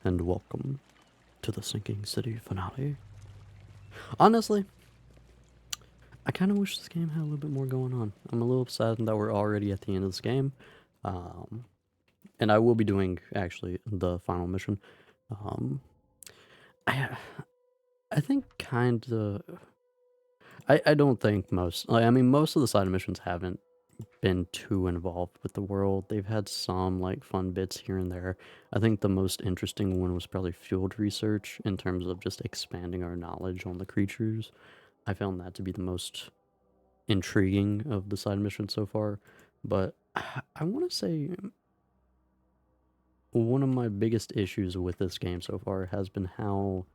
and welcome to the Sinking City finale. Honestly, I kind of wish this game had a little bit more going on. I'm a little saddened that we're already at the end of this game. Um, and I will be doing, actually, the final mission. Um, I, I think kind of... I don't think most... I mean, most of the side missions haven't been too involved with the world. They've had some, like, fun bits here and there. I think the most interesting one was probably field research in terms of just expanding our knowledge on the creatures. I found that to be the most intriguing of the side missions so far. But I want to say one of my biggest issues with this game so far has been how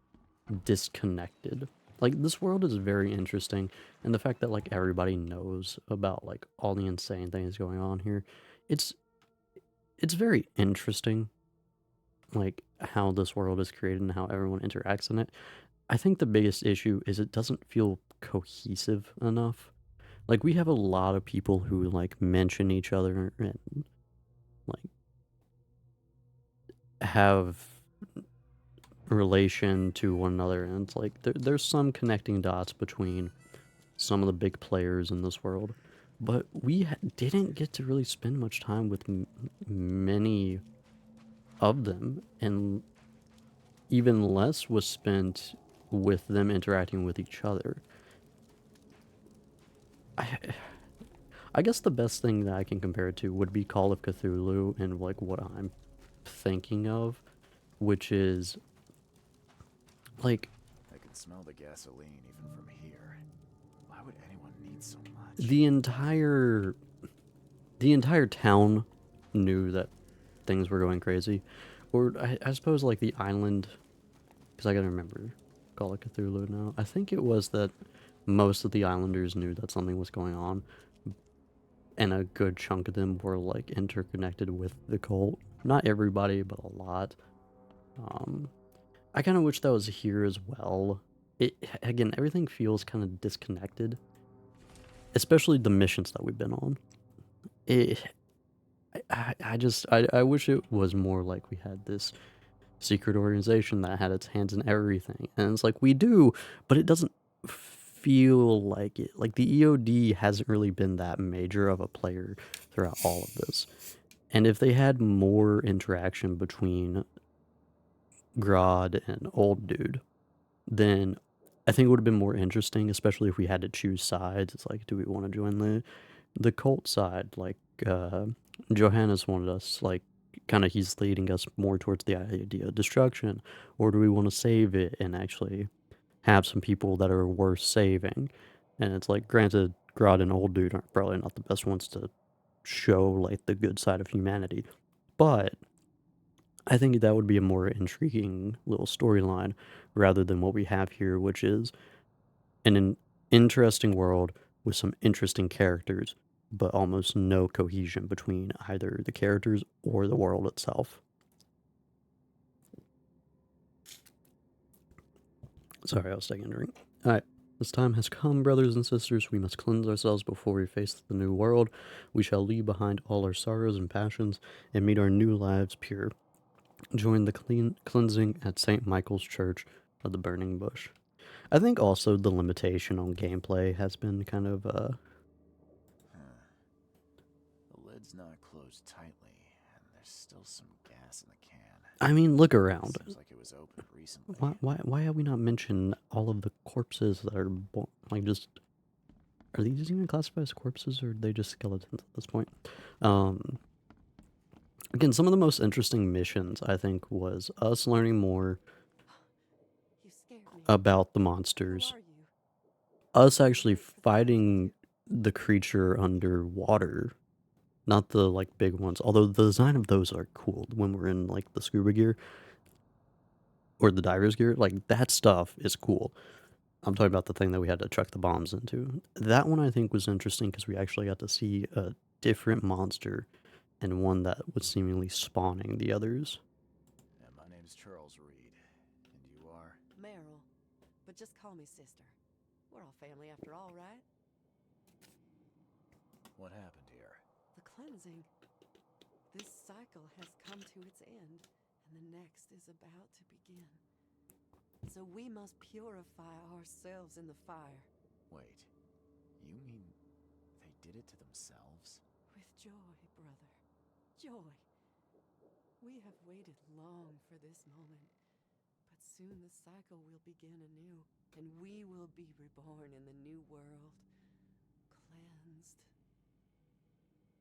disconnected. Like, this world is very interesting, and the fact that like everybody knows about like all the insane things going on here, it's it's very interesting, like how this world is created and how everyone interacts in it. I think the biggest issue is it doesn't feel cohesive enough. Like, we have a lot of people who like mention each other and like have relation to one another, and it's like there's some connecting dots between some of the big players in this world, but we didn't get to really spend much time with many of them, and even less was spent with them interacting with each other. I, I guess the best thing that I can compare it to would be Call of Cthulhu and like what I'm thinking of, which is like I can smell the gasoline even from here. Why would anyone need so much? the entire town knew that things were going crazy, or I suppose like the island, because I gotta remember Call of Cthulhu now. I think it was that most of the islanders knew that something was going on, and a good chunk of them were like interconnected with the cult. Not everybody, but a lot. Um, I kind of wish that was here as well. It again, everything feels kind of disconnected, especially the missions that we've been on. It, I wish it was more like we had this secret organization that had its hands in everything, and it's like we do, but it doesn't feel like it. Like the EOD hasn't really been that major of a player throughout all of this, and if they had more interaction between Grodd and Old Dude, then I think it would have been more interesting, especially if we had to choose sides. It's like, do we want to join the cult side? Like Johannes wanted us, like, kind of he's leading us more towards the idea of destruction, or do we want to save it and actually have some people that are worth saving? And it's like, granted, Grodd and Old Dude aren't probably not the best ones to show like the good side of humanity, but I think that would be a more intriguing little storyline rather than what we have here, which is an interesting world with some interesting characters, but almost no cohesion between either the characters or the world itself. Sorry, I was taking a drink. Alright, this time has come, brothers and sisters. We must cleanse ourselves before we face the new world. We shall leave behind all our sorrows and passions and meet our new lives pure. Join the cleansing at St. Michael's Church of the Burning Bush. I think also the limitation on gameplay has been kind of The lid's not closed tightly, and there's still some gas in the can. I mean, look around. Seems like it was opened recently. Why have we not mentioned all of the corpses that are like just are these even classified as corpses or are they just skeletons at this point? Um Again, some of the most interesting missions I think was us learning more You scared me. about the Who monsters, are you? us actually fighting the creature underwater, not the like big ones. Although the design of those are cool when we're in like the scuba gear or the diver's gear, like that stuff is cool. I'm talking about the thing that we had to chuck the bombs into. That one I think was interesting because we actually got to see a different monster and one that was seemingly spawning the others. And my name's Charles Reed. And you are? Meryl. But just call me sister. We're all family after all, right? What happened here? The cleansing. This cycle has come to its end, and and the next is about to begin. So we must purify ourselves in the fire. Wait, you mean they did it to themselves? With joy, brother. Joy. We have waited long for this moment, but soon the cycle will begin anew, and we will be reborn in the new world, cleansed.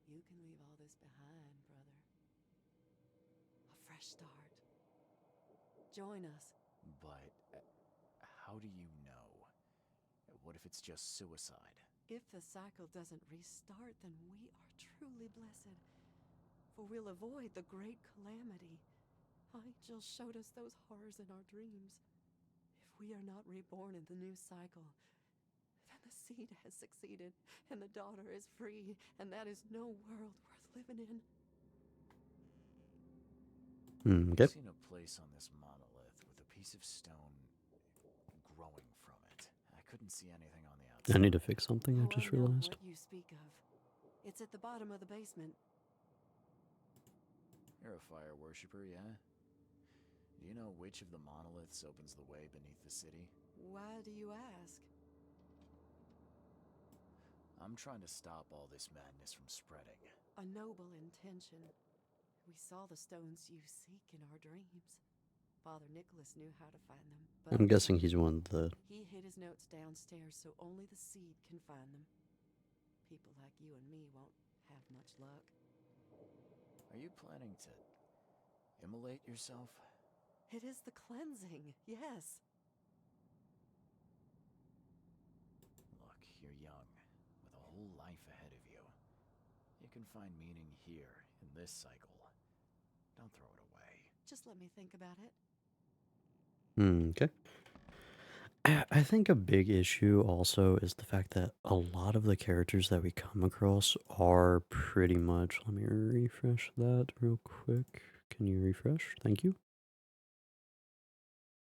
You can leave all this behind, brother. A fresh start. Join us. But how do you know? What if it's just suicide? If the cycle doesn't restart, then we are truly blessed. For we'll avoid the great calamity. Angel showed us those horrors in our dreams. If we are not reborn in the new cycle, then the seed has succeeded, and the daughter is free, and that is no world worth living in. Okay. I've seen a place on this monolith with a piece of stone growing from it. I couldn't see anything on the I outside. need to fix something I Oh, just I know realized. what you speak of. It's at the bottom of the basement. You're a fire worshiper, yeah? Do you know which of the monoliths opens the way beneath the city? Why do you ask? I'm trying to stop all this madness from spreading. A noble intention. We saw the stones you seek in our dreams. Father Nicholas knew how to find them, but I'm guessing he's one of the... he hid his notes downstairs so only the seed can find them. People like you and me won't have much luck. Are you planning to immolate yourself? It is the cleansing, yes. Look, you're young, with a whole life ahead of you. You can find meaning here, in this cycle. Don't throw it away. Just let me think about it. Okay. I think a big issue also is the fact that a lot of the characters that we come across are pretty much... Let me refresh that real quick. Can you refresh? Thank you.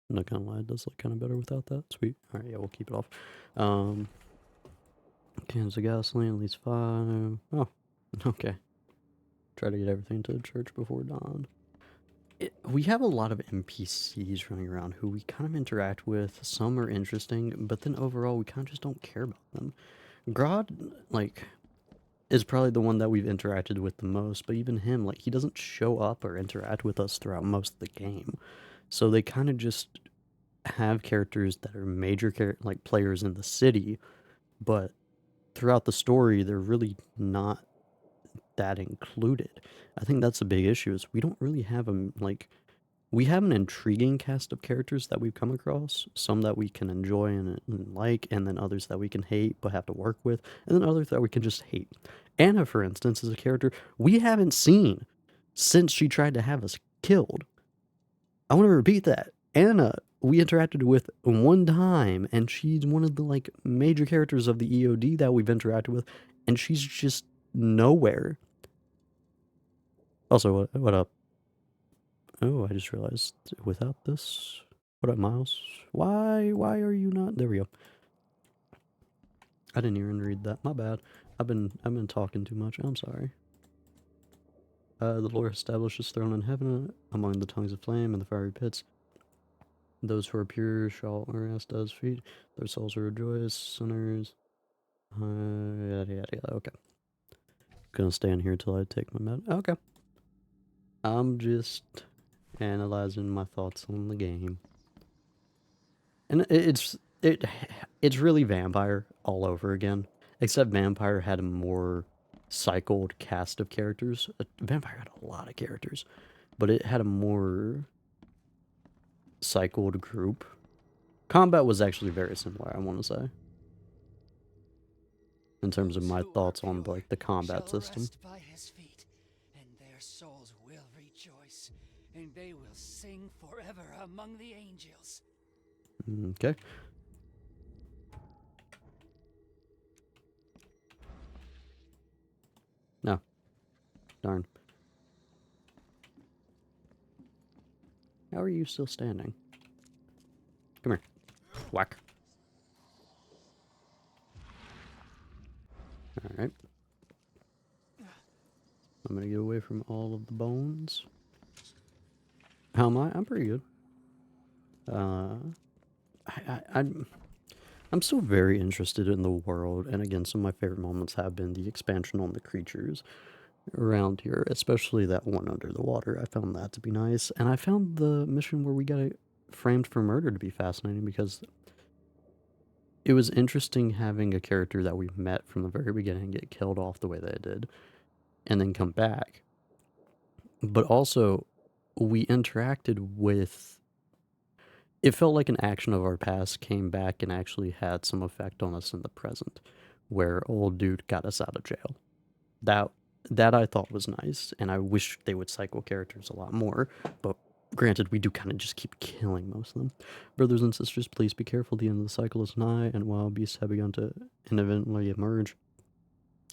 I'm not gonna lie, it does look kind of better without that. Sweet. Alright, yeah, we'll keep it off. Cans of gasoline, at least 5. Oh, okay. Try to get everything to the church before dawn. We have a lot of NPCs running around who we kind of interact with. Some are interesting, but then overall we kind of just don't care about them. Grodd, like, is probably the one that we've interacted with the most, but even him, like, he doesn't show up or interact with us throughout most of the game. So they kind of just have characters that are major like players in the city, but throughout the story they're really not that included. I think that's a big issue, is we don't really have we have an intriguing cast of characters that we've come across, some that we can enjoy and like, and then others that we can hate but have to work with, and then others that we can just hate. Anna, for instance, is a character we haven't seen since she tried to have us killed. I want to repeat that. Anna, we interacted with one time, and she's one of the, like, major characters of the EOD that we've interacted with, and she's just nowhere. Also, what up? Oh, I just realized, without this... What up, Miles? Why are you not... There we go. I didn't even read that. My bad. I've been talking too much. I'm sorry. The Lord establishes throne in heaven among the tongues of flame and the fiery pits. Those who are pure shall rest at his feet. Their souls will rejoice. Sinners... yada, yada, yada. Okay. Gonna stand here till I take my med. Okay. I'm just analyzing my thoughts on the game. And it's really Vampire all over again. Except Vampire had a more cycled cast of characters. Vampire had a lot of characters, but it had a more cycled group. Combat was actually very similar, I want to say, in terms of my thoughts on like the combat system. Rest by his feet, and their souls will rejoice, and they will sing forever among the angels. Okay. No. Darn. How are you still standing? Come here. Whack. Alright. I'm gonna get away from all of the bones. How am I? I'm pretty good. I'm still very interested in the world, and again, some of my favorite moments have been the expansion on the creatures around here, especially that one under the water. I found that to be nice, and I found the mission where we got framed for murder to be fascinating because it was interesting having a character that we met from the very beginning get killed off the way that it did, and then come back. But also, we interacted with. It felt like an action of our past came back and actually had some effect on us in the present, where old dude got us out of jail. That that I thought was nice, and I wish they would cycle characters a lot more. But granted, we do kind of just keep killing most of them. Brothers and sisters, please be careful. The end of the cycle is nigh, and wild beasts have begun to inevitably emerge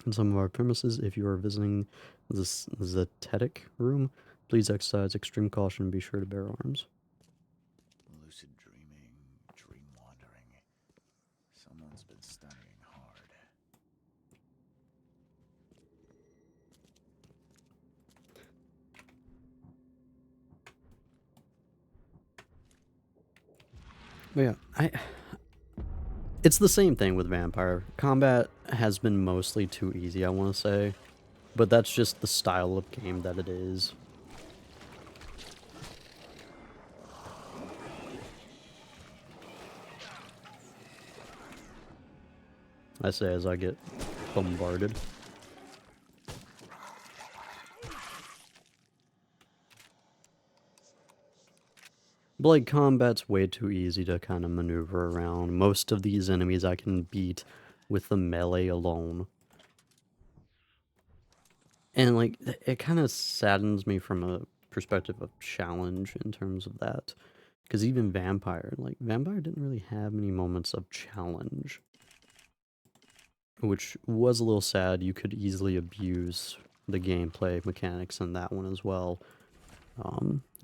in some of our premises. If you are visiting this Zetetic room, please exercise extreme caution and be sure to bear arms. Lucid dreaming, dream wandering. Someone's been studying hard. But yeah, it's the same thing with Vampire. Combat has been mostly too easy, I want to say. But that's just the style of game that it is. I say as I get bombarded. Blade combat's way too easy to kind of maneuver around. Most of these enemies I can beat with the melee alone. And like, it kind of saddens me from a perspective of challenge in terms of that. Because even Vampire didn't really have many moments of challenge. Which was a little sad. You could easily abuse the gameplay mechanics in that one as well.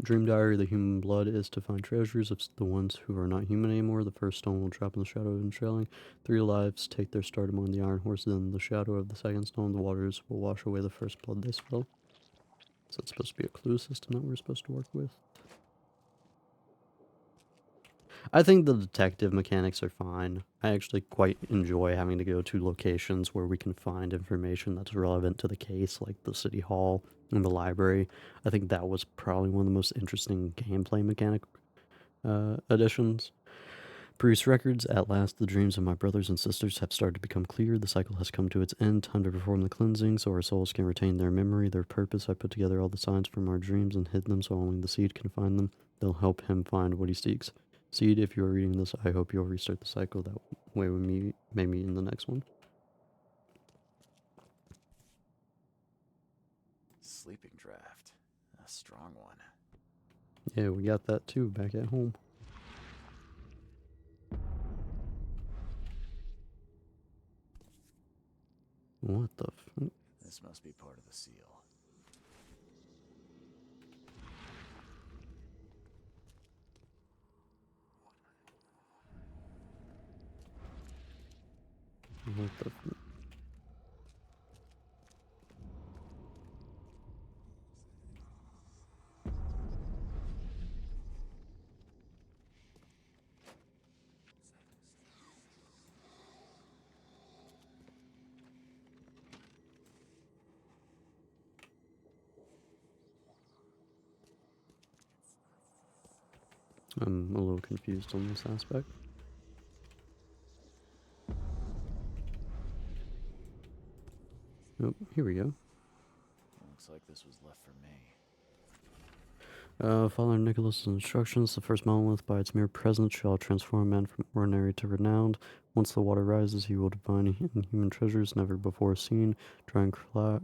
Dream Diary, the human blood is to find treasures of the ones who are not human anymore. The first stone will drop in the shadow of trailing. 3 lives take their start among the iron horses. In the shadow of the second stone, the waters will wash away the first blood they spill. So it's supposed to be a clue system that we're supposed to work with. I think the detective mechanics are fine. I actually quite enjoy having to go to locations where we can find information that's relevant to the case, like the city hall and the library. I think that was probably one of the most interesting gameplay mechanic additions. Produce records. At last, the dreams of my brothers and sisters have started to become clear. The cycle has come to its end. Time to perform the cleansing so our souls can retain their memory, their purpose. I put together all the signs from our dreams and hid them so only the seed can find them. They'll help him find what he seeks. Seed, if you are reading this, I hope you'll restart the cycle. That way we may meet in the next one. Sleeping draft. A strong one. Yeah, we got that too back at home. What the f... This must be part of the seal. What the f... I'm a little confused on this aspect. Oh, here we go. Looks like this was left for me. Following Nicholas's instructions, the first monolith by its mere presence shall transform man from ordinary to renowned. Once the water rises, he will divine human treasures never before seen, drawing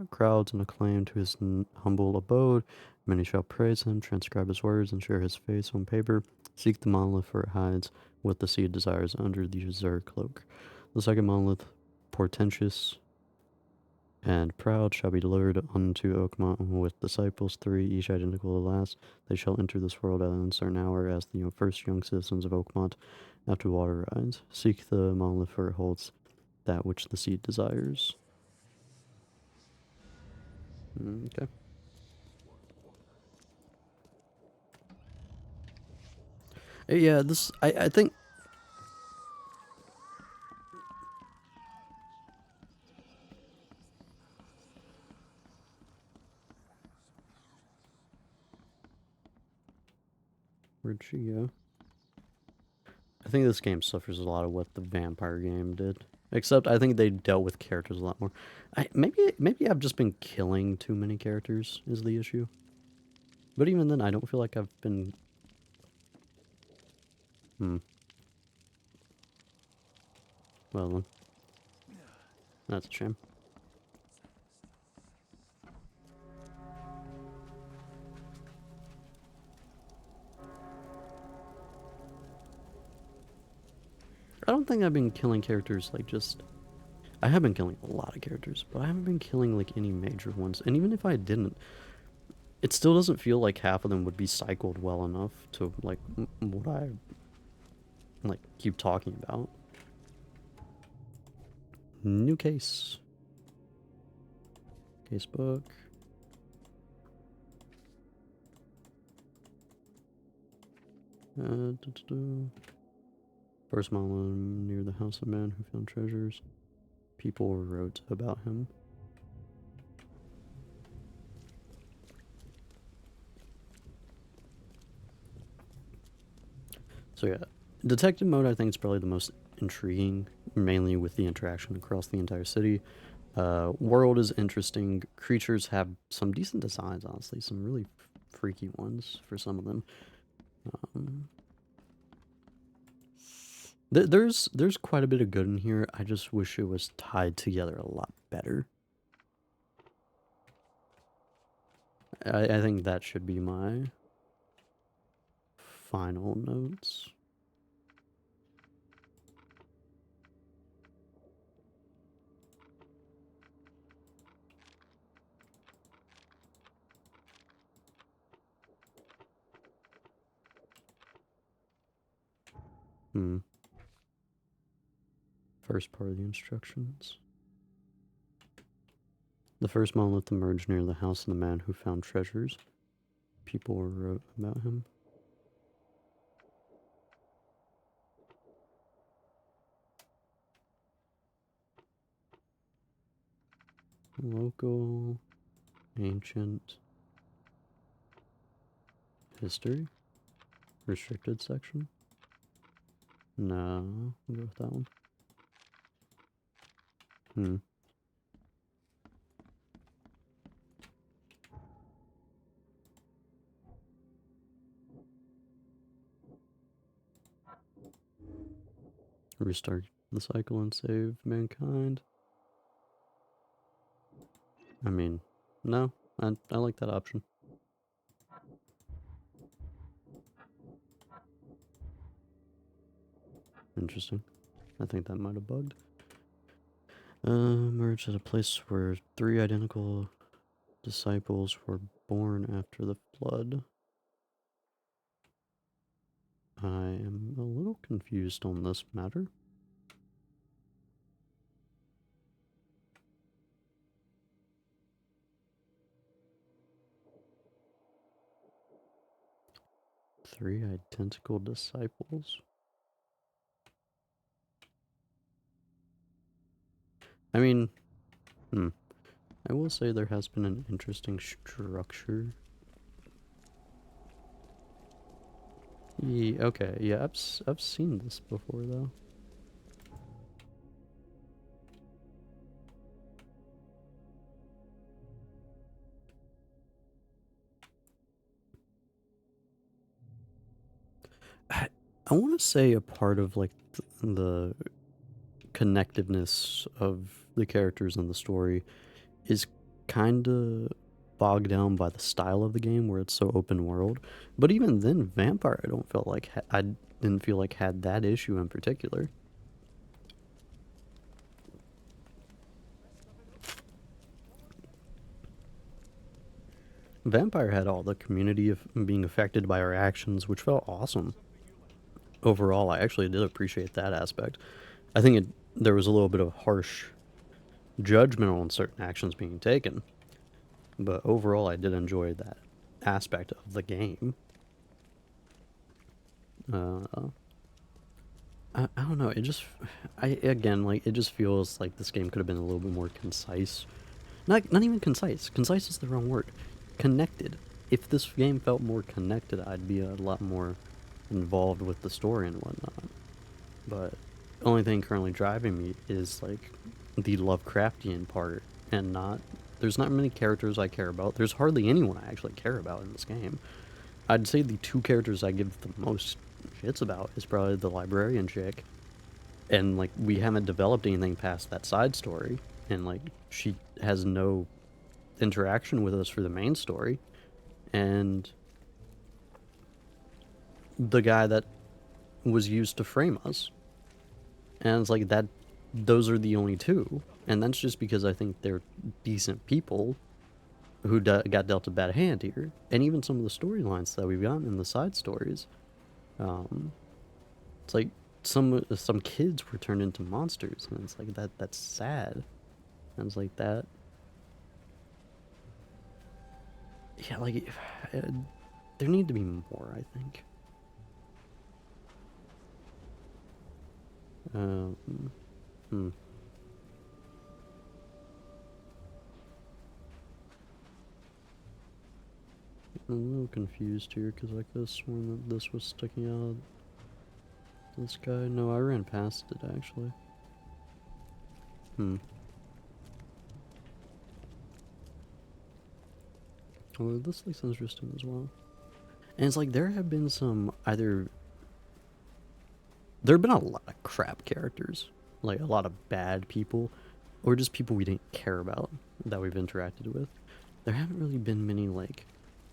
crowds and acclaim to his humble abode. Many shall praise him, transcribe his words, and share his face on paper. Seek the monolith, for it hides what the seed desires under the azure cloak. The second monolith, portentous and proud, shall be delivered unto Oakmont with disciples 3, each identical to the last. They shall enter this world at an uncertain hour as the first young citizens of Oakmont after water rise. Seek the monolith, for it holds that which the seed desires. Okay. Yeah, this I think where'd she go? I think this game suffers a lot of what the vampire game did. Except I think they dealt with characters a lot more. Maybe I've just been killing too many characters is the issue. But even then I don't feel like I've been well then. That's a shame. I don't think I've been killing characters like just I have been killing a lot of characters, but I haven't been killing like any major ones. And even if I didn't, it still doesn't feel like half of them would be cycled well enough to like what I like keep talking about. New case. Casebook. First mile near the house of man who found treasures. People wrote about him. So yeah, detective mode I think is probably the most intriguing, mainly with the interaction across the entire city. World is interesting. Creatures have some decent designs, honestly, some really freaky ones for some of them. There's quite a bit of good in here. I just wish it was tied together a lot better. I think that should be my final notes. First part of the instructions. The first monolith emerged near the house of the man who found treasures. People wrote about him. Local, ancient, history, restricted section. No, I'll go with that one. Restart the cycle and save mankind. I mean, no, I like that option. Interesting. I think that might have bugged. Merged at a place where 3 identical disciples were born after the flood. I am a little confused on this matter. Three identical disciples. I mean, I will say there has been an interesting structure. Yeah, okay, yeah, I've seen this before though. I want to say a part of like the connectiveness of the characters in the story is kind of bogged down by the style of the game where it's so open world. But even then, Vampire I don't feel like I didn't feel like had that issue in particular. Vampire had all the community of being affected by our actions, which felt awesome. Overall, I actually did appreciate that aspect. I think there was a little bit of harsh judgment on certain actions being taken, but overall I did enjoy that aspect of the game. Uh, I don't know. It just, again, like, it just feels like this game could have been a little bit more concise. Not even concise. Concise is the wrong word. Connected. If this game felt more connected, I'd be a lot more involved with the story and whatnot. But the only thing currently driving me is like the Lovecraftian part, and not. There's not many characters I care about. There's hardly anyone I actually care about in this game. I'd say the two characters I give the most shits about is probably the librarian chick, and like we haven't developed anything past that side story, and like she has no interaction with us for the main story, and the guy that was used to frame us, and it's like that. Those are the only two, and that's just because I think they're decent people who got dealt a bad hand here. And even some of the storylines that we've gotten in the side stories, it's like some kids were turned into monsters, and it's like that's sad. And it's like that. Yeah, like there need to be more, I think. Hmm. I'm a little confused here because I could have sworn that this was sticking out. This guy? No, I ran past it actually. Oh, this looks interesting as well. And it's like there have been some either. There have been a lot of crap characters, like a lot of bad people, or just people we didn't care about that we've interacted with. There haven't really been many like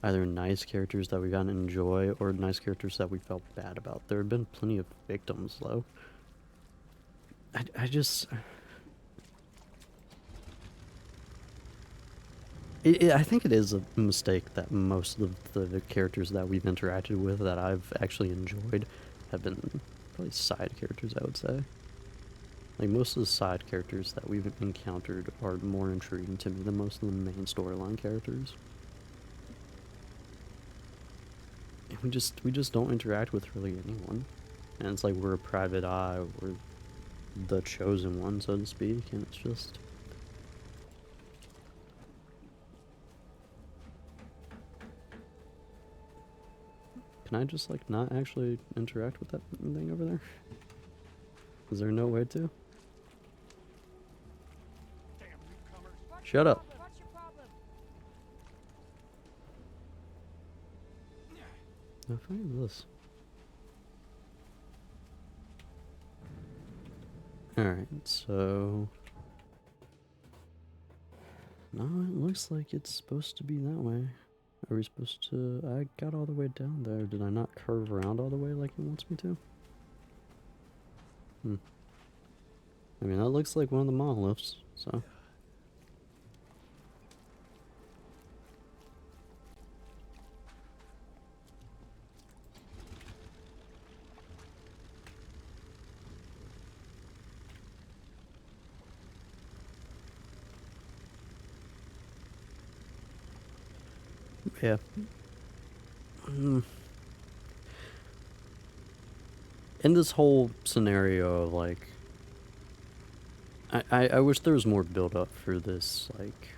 either nice characters that we got to enjoy or nice characters that we felt bad about. There have been plenty of victims though. I just I think it is a mistake that most of the characters that we've interacted with that I've actually enjoyed have been probably side characters, I would say. Like, most of the side characters that we've encountered are more intriguing to me than most of the main storyline characters. And we just don't interact with really anyone. And it's like we're a private eye, we're the chosen one, so to speak, and it's just... Can I just, like, not actually interact with that thing over there? Is there no way to? Shut up. What's your problem? Now find this. Alright, so... No, it looks like it's supposed to be that way. Are we supposed to... I got all the way down there. Did I not curve around all the way like it wants me to? I mean, that looks like one of the monoliths, so... Yeah. In this whole scenario of, like... I wish there was more build-up for this, like...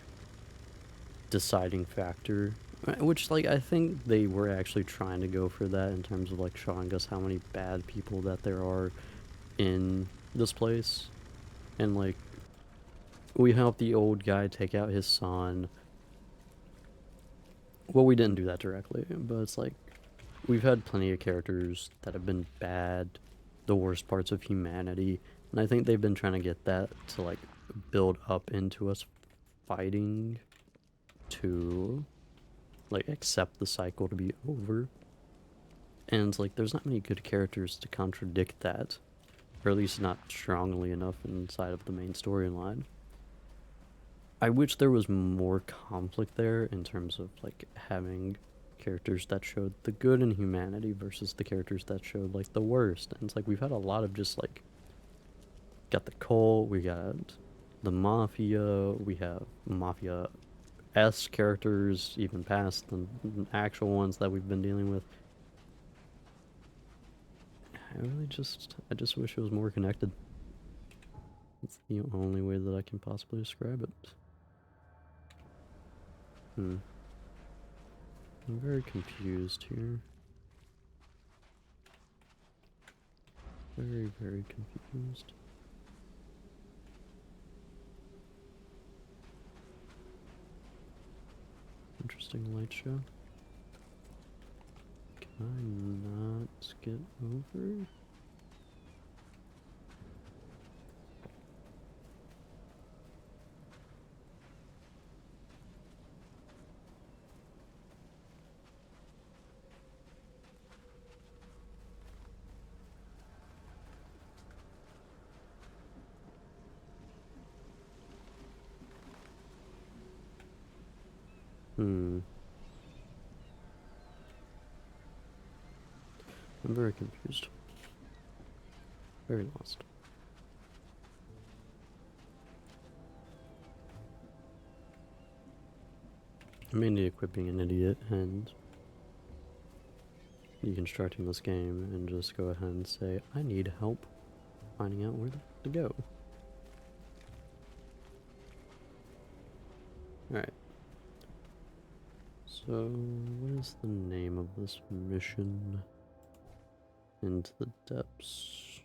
deciding factor. Which, like, I think they were actually trying to go for that in terms of, like, showing us how many bad people that there are in this place. And, like, we helped the old guy take out his son. Well, we didn't do that directly, but it's like, we've had plenty of characters that have been bad, the worst parts of humanity, and I think they've been trying to get that to, like, build up into us fighting to, like, accept the cycle to be over. And it's like, there's not many good characters to contradict that, or at least not strongly enough inside of the main storyline. I wish there was more conflict there in terms of, like, having characters that showed the good in humanity versus the characters that showed, like, the worst. And it's like, we've had a lot of just, like, got the cult, we got the mafia, we have mafia-esque characters, even past the actual ones that we've been dealing with. I just wish it was more connected. It's the only way that I can possibly describe it. I'm very confused here. Very, very confused. Interesting light show. Can I not get over? I'm very confused. Very lost. I'm mainly equipping an idiot and deconstructing this game and just go ahead and say, I need help finding out where to go. Alright. So, what is the name of this mission? Into the depths.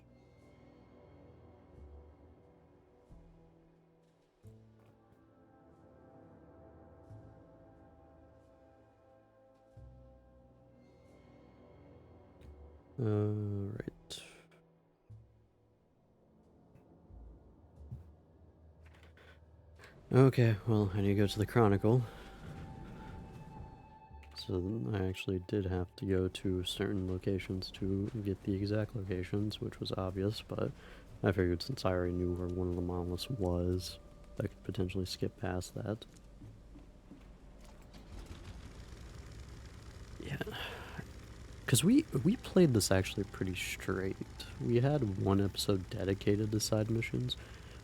Right. Okay, well, I need to go to the Chronicle. So I actually did have to go to certain locations to get the exact locations, which was obvious, but I figured since I already knew where one of the monoliths was, I could potentially skip past that. Yeah. Because we played this actually pretty straight. We had one episode dedicated to side missions,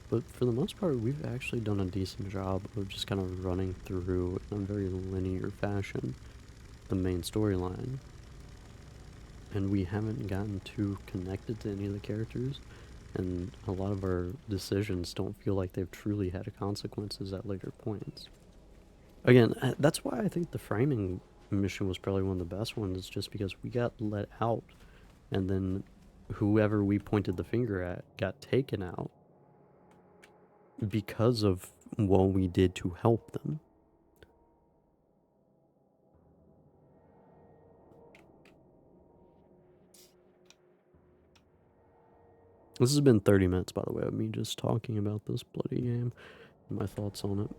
but for the most part, we've actually done a decent job of just kind of running through in a very linear fashion the main storyline. And we haven't gotten too connected to any of the characters, and a lot of our decisions don't feel like they've truly had consequences at later points. Again, that's why I think the framing mission was probably one of the best ones, just because we got let out, and then whoever we pointed the finger at got taken out because of what we did to help them. This has been 30 minutes, by the way, of me just talking about this bloody game and my thoughts on it.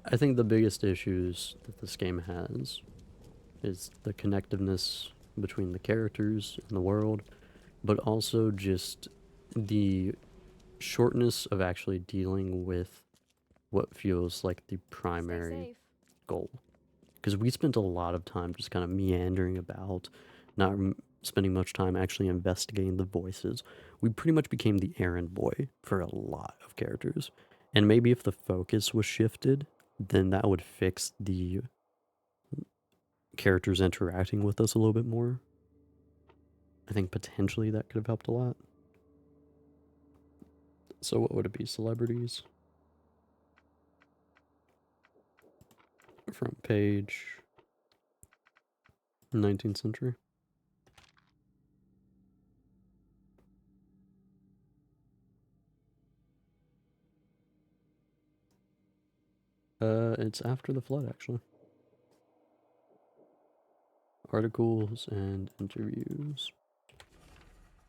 I think the biggest issues that this game has is the connectiveness between the characters and the world, but also just the shortness of actually dealing with what feels like the primary goal. Because we spent a lot of time just kind of meandering about, not spending much time actually investigating the voices. We pretty much became the errand boy for a lot of characters. And maybe if the focus was shifted, then that would fix the characters interacting with us a little bit more. I think potentially that could have helped a lot. So what would it be? Celebrities? Front page. 19th century. It's after the flood, actually. Articles and interviews.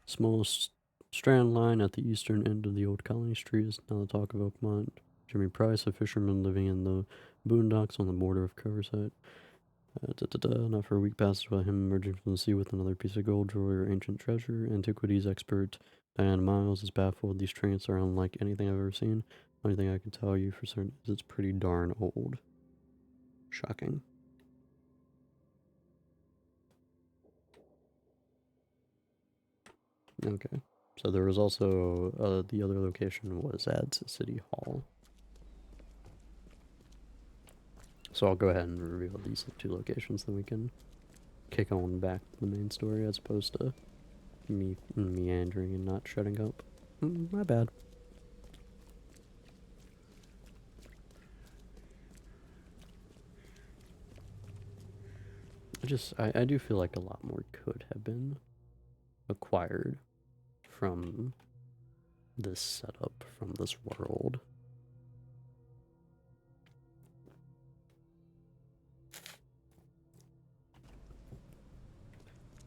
Smallest strand line at the eastern end of the old colony street is now the talk of Oakmont. Jimmy Price, a fisherman living in the boondocks on the border of Coverside. Not for a week passes without him emerging from the sea with another piece of gold, jewelry, or ancient treasure. Antiquities expert Diana Miles is baffled. These trinkets are unlike anything I've ever seen. Only thing I can tell you for certain is it's pretty darn old. Shocking. Okay. So there was also the other location was at City Hall. So I'll go ahead and reveal these two locations, then we can kick on back to the main story as opposed to me meandering and not shutting up. My bad. I do feel like a lot more could have been acquired from this setup, from this world.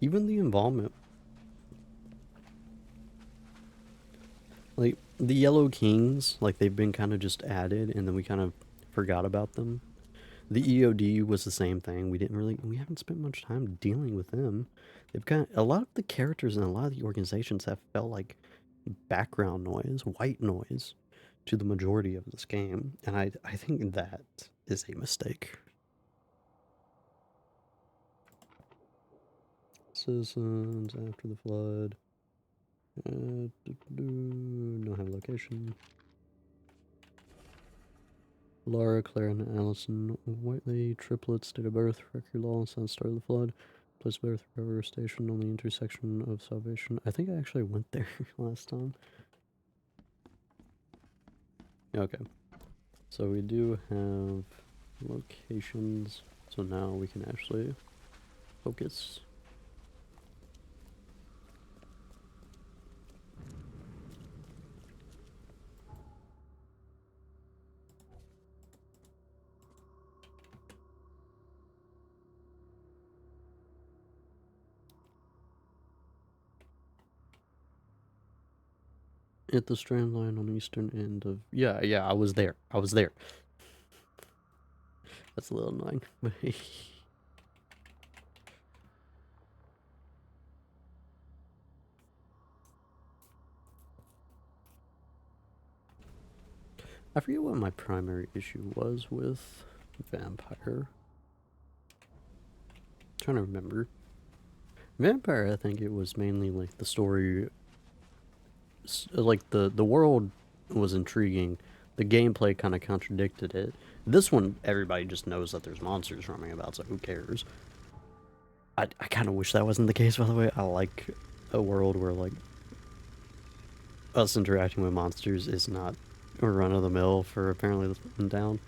Even the involvement. Like, the Yellow Kings, like, they've been kind of just added, and then we kind of forgot about them. The EOD was the same thing. We haven't spent much time dealing with them. They've got a lot of the characters and a lot of the organizations have felt like background noise, white noise, to the majority of this game, and I think that is a mistake. Citizens after the flood. Don't have location. Laura, Claire, and Allison Whiteley, triplets, date of birth, record law, since start of the flood, place of birth, railroad station on the intersection of Salvation. I think I actually went there last time. Okay. So we do have locations, so now we can actually focus. At the Strand Line on the eastern end of... Yeah, I was there. That's a little annoying. I forget what my primary issue was with Vampire. I'm trying to remember. Vampire, I think it was mainly like the story... Like, the world was intriguing. The gameplay kind of contradicted it. This one, everybody just knows that there's monsters roaming about, so who cares? I kind of wish that wasn't the case, by the way. I like a world where, like, us interacting with monsters is not a run-of-the-mill for apparently this one down.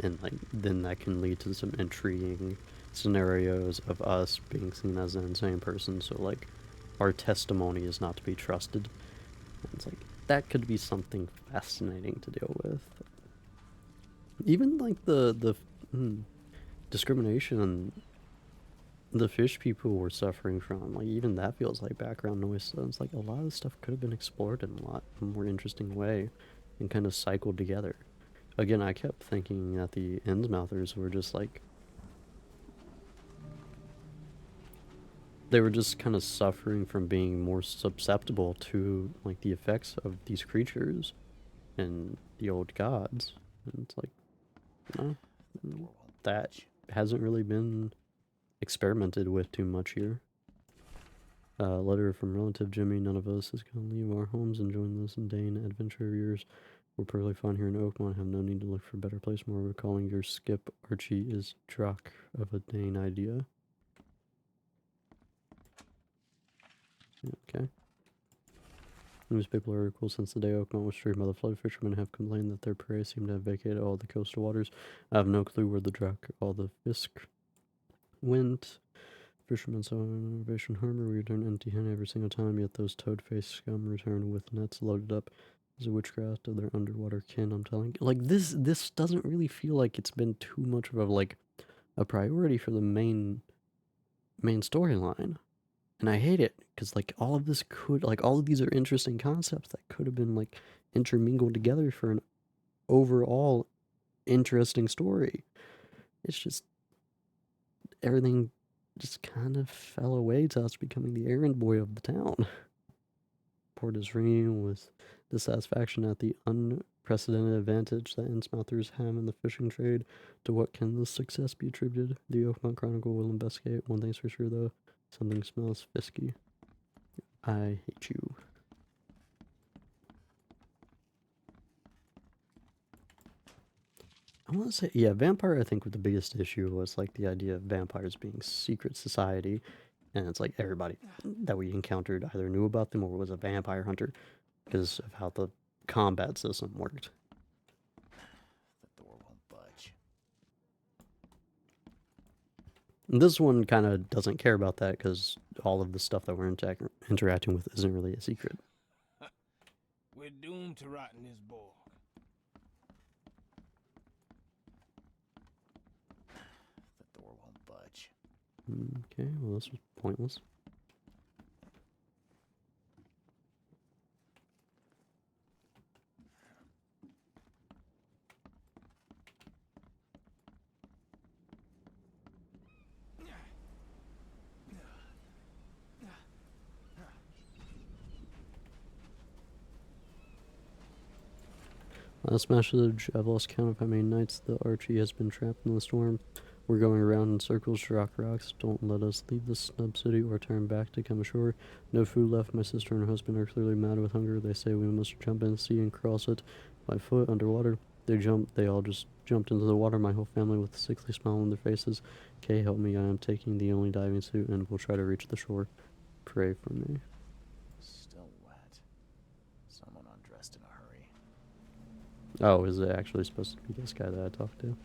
And, like, then that can lead to some intriguing scenarios of us being seen as an insane person, so, like, our testimony is not to be trusted. And it's like, that could be something fascinating to deal with. Even, like, the discrimination the fish people were suffering from, like, even that feels like background noise. So it's like a lot of stuff could have been explored in a lot more interesting way and kind of cycled together. Again, I kept thinking that the Innsmouthers were just like, they were just kind of suffering from being more susceptible to, like, the effects of these creatures and the old gods. And it's like, no, that hasn't really been experimented with too much here. Letter from relative Jimmy. None of us is going to leave our homes and join this mundane adventure of yours. We're perfectly fine here in Oakmont. Have no need to look for a better place. More calling your skip Archie is drock of a Dane idea. Okay. Newspaper article: since the day Oakmont was stricken by the flood, fishermen have complained that their prey seem to have vacated all the coastal waters. I have no clue where the drock, all the fisk went. Fishermen saw an Innovation Harbor. We return empty-handed every single time, yet those toad-faced scum return with nets loaded up as a witchcraft of their underwater kin. I'm telling you, like, this doesn't really feel like it's been too much of a, like, a priority for the main storyline. And I hate it, because, like, all of this could, like, all of these are interesting concepts that could have been, like, intermingled together for an overall interesting story. It's just, everything just kind of fell away to us becoming the errand boy of the town. Port is ringing with dissatisfaction at the unprecedented advantage that Innsmouthers have in the fishing trade. To what can this success be attributed? The Oakmont Chronicle will investigate. One thing's for sure, though. Something smells fisky. I hate you. I want to say, yeah, vampire, I think the biggest issue was like the idea of vampires being secret society. And it's like everybody that we encountered either knew about them or was a vampire hunter because of how the combat system worked. The door won't budge. And this one kind of doesn't care about that because all of the stuff that we're interacting with isn't really a secret. We're doomed to rot in this bog. The door won't budge. Okay, well, this was pointless. Last message, I've lost count of how many nights the Archie has been trapped in the storm. We're going around in circles to rock rocks. Don't let us leave this snub city or turn back to come ashore. No food left. My sister and husband are clearly mad with hunger. They say we must jump in the sea and cross it by foot underwater. They all just jumped into the water, my whole family with a sickly smile on their faces. Kay, help me, I am taking the only diving suit and we'll try to reach the shore. Pray for me. Still wet. Someone undressed in a hurry. Oh, is it actually supposed to be this guy that I talked to?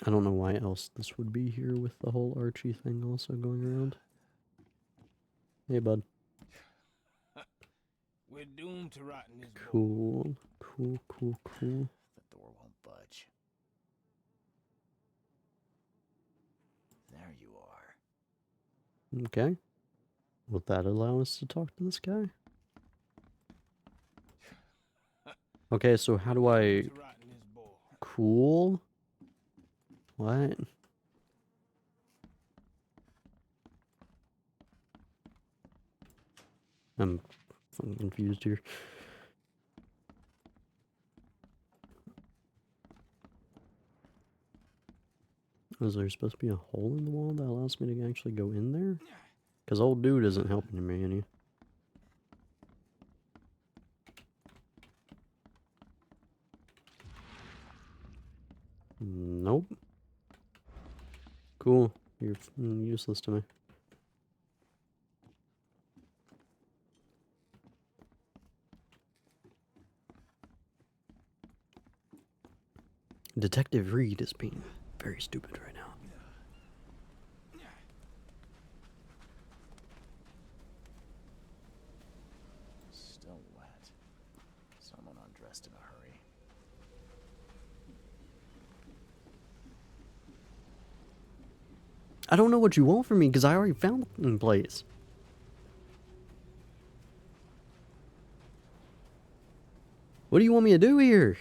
I don't know why else this would be here with the whole Archie thing also going around. Hey, bud. We're doomed to rot in this bog. Cool. The door won't budge. There you are. Okay. Will that allow us to talk to this guy? Okay, so how do I... To rot in this bog. Cool? What? I'm fucking confused here. Is there supposed to be a hole in the wall that allows me to actually go in there? Because old dude isn't helping me any. Nope. Cool. You're useless to me. Detective Reed is being very stupid right now. Still wet. Someone undressed in a hurry. I don't know what you want from me because I already found the place. What do you want me to do here?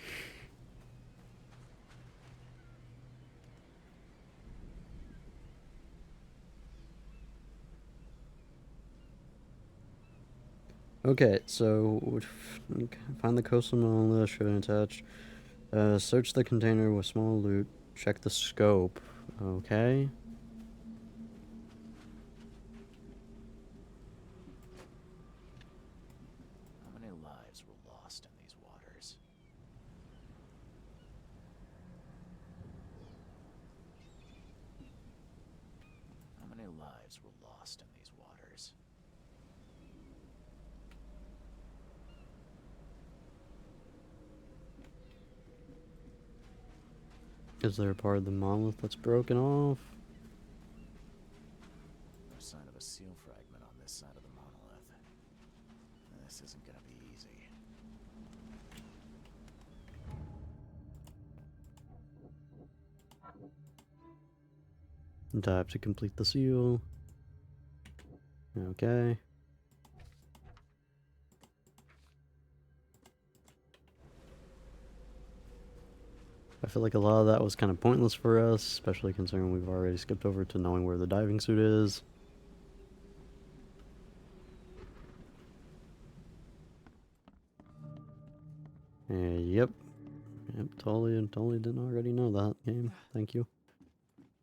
Okay, so find the coastal monolith shown attached. Search the container with small loot. Check the scope. Okay. How many lives were lost in these waters? How many lives were lost in these waters? Is there a part of the monolith that's broken off? No sign of a seal fragment on this side of the monolith. This isn't gonna be easy. Do I have to complete the seal? Okay. I feel like a lot of that was kind of pointless for us, especially considering we've already skipped over to knowing where the diving suit is. Yep. Yep, totally didn't already know that game. Thank you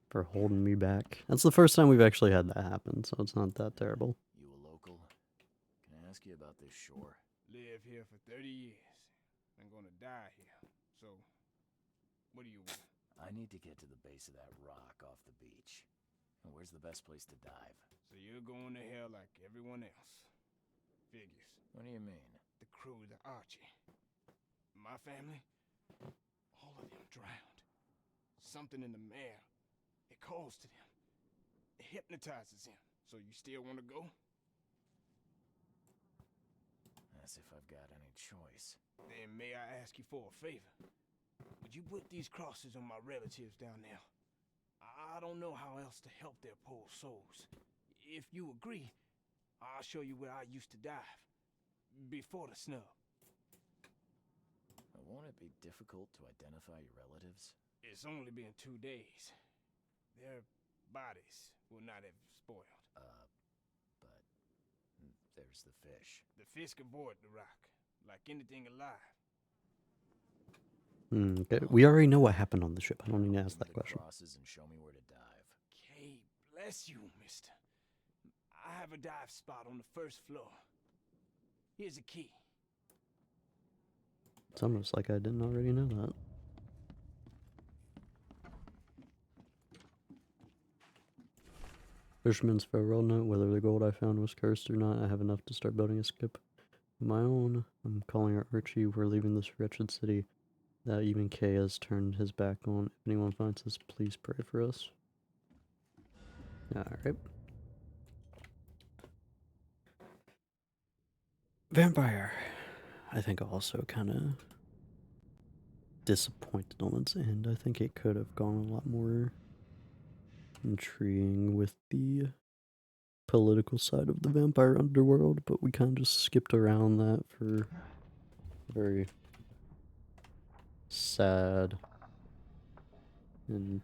for holding me back. That's the first time we've actually had that happen, so it's not that terrible. You a local? Can I ask you about this shore? Live here for 30 years. I'm gonna die here. So, what do you want? I need to get to the base of that rock off the beach. And where's the best place to dive? So you're going to hell like everyone else. Figures. What do you mean? The crew is Archie. My family, all of them drowned. Something in the mare. It calls to them. It hypnotizes them. So you still want to go? As if I've got any choice. Then may I ask you for a favor? Would you put these crosses on my relatives down there? I don't know how else to help their poor souls. If you agree, I'll show you where I used to dive. Before the snub. Won't it be difficult to identify your relatives? It's only been 2 days. Their bodies will not have spoiled. But there's the fish. The fish can board the rock, like anything alive. Okay. We already know what happened on the ship. I don't need to ask Give me that the question. crosses and show me where to dive. Okay, bless you, mister. I have a dive spot on the first floor. Here's a key. It's almost like I didn't already know that. Fisherman's farewell note. Whether the gold I found was cursed or not, I have enough to start building a skip of my own. I'm calling her Archie. We're leaving this wretched city that even Kay has turned his back on. If anyone finds us, please pray for us. Alright. Vampire. I think also kind of disappointed on its end. I think it could have gone a lot more intriguing with the political side of the vampire underworld, but we kind of just skipped around that for a very sad and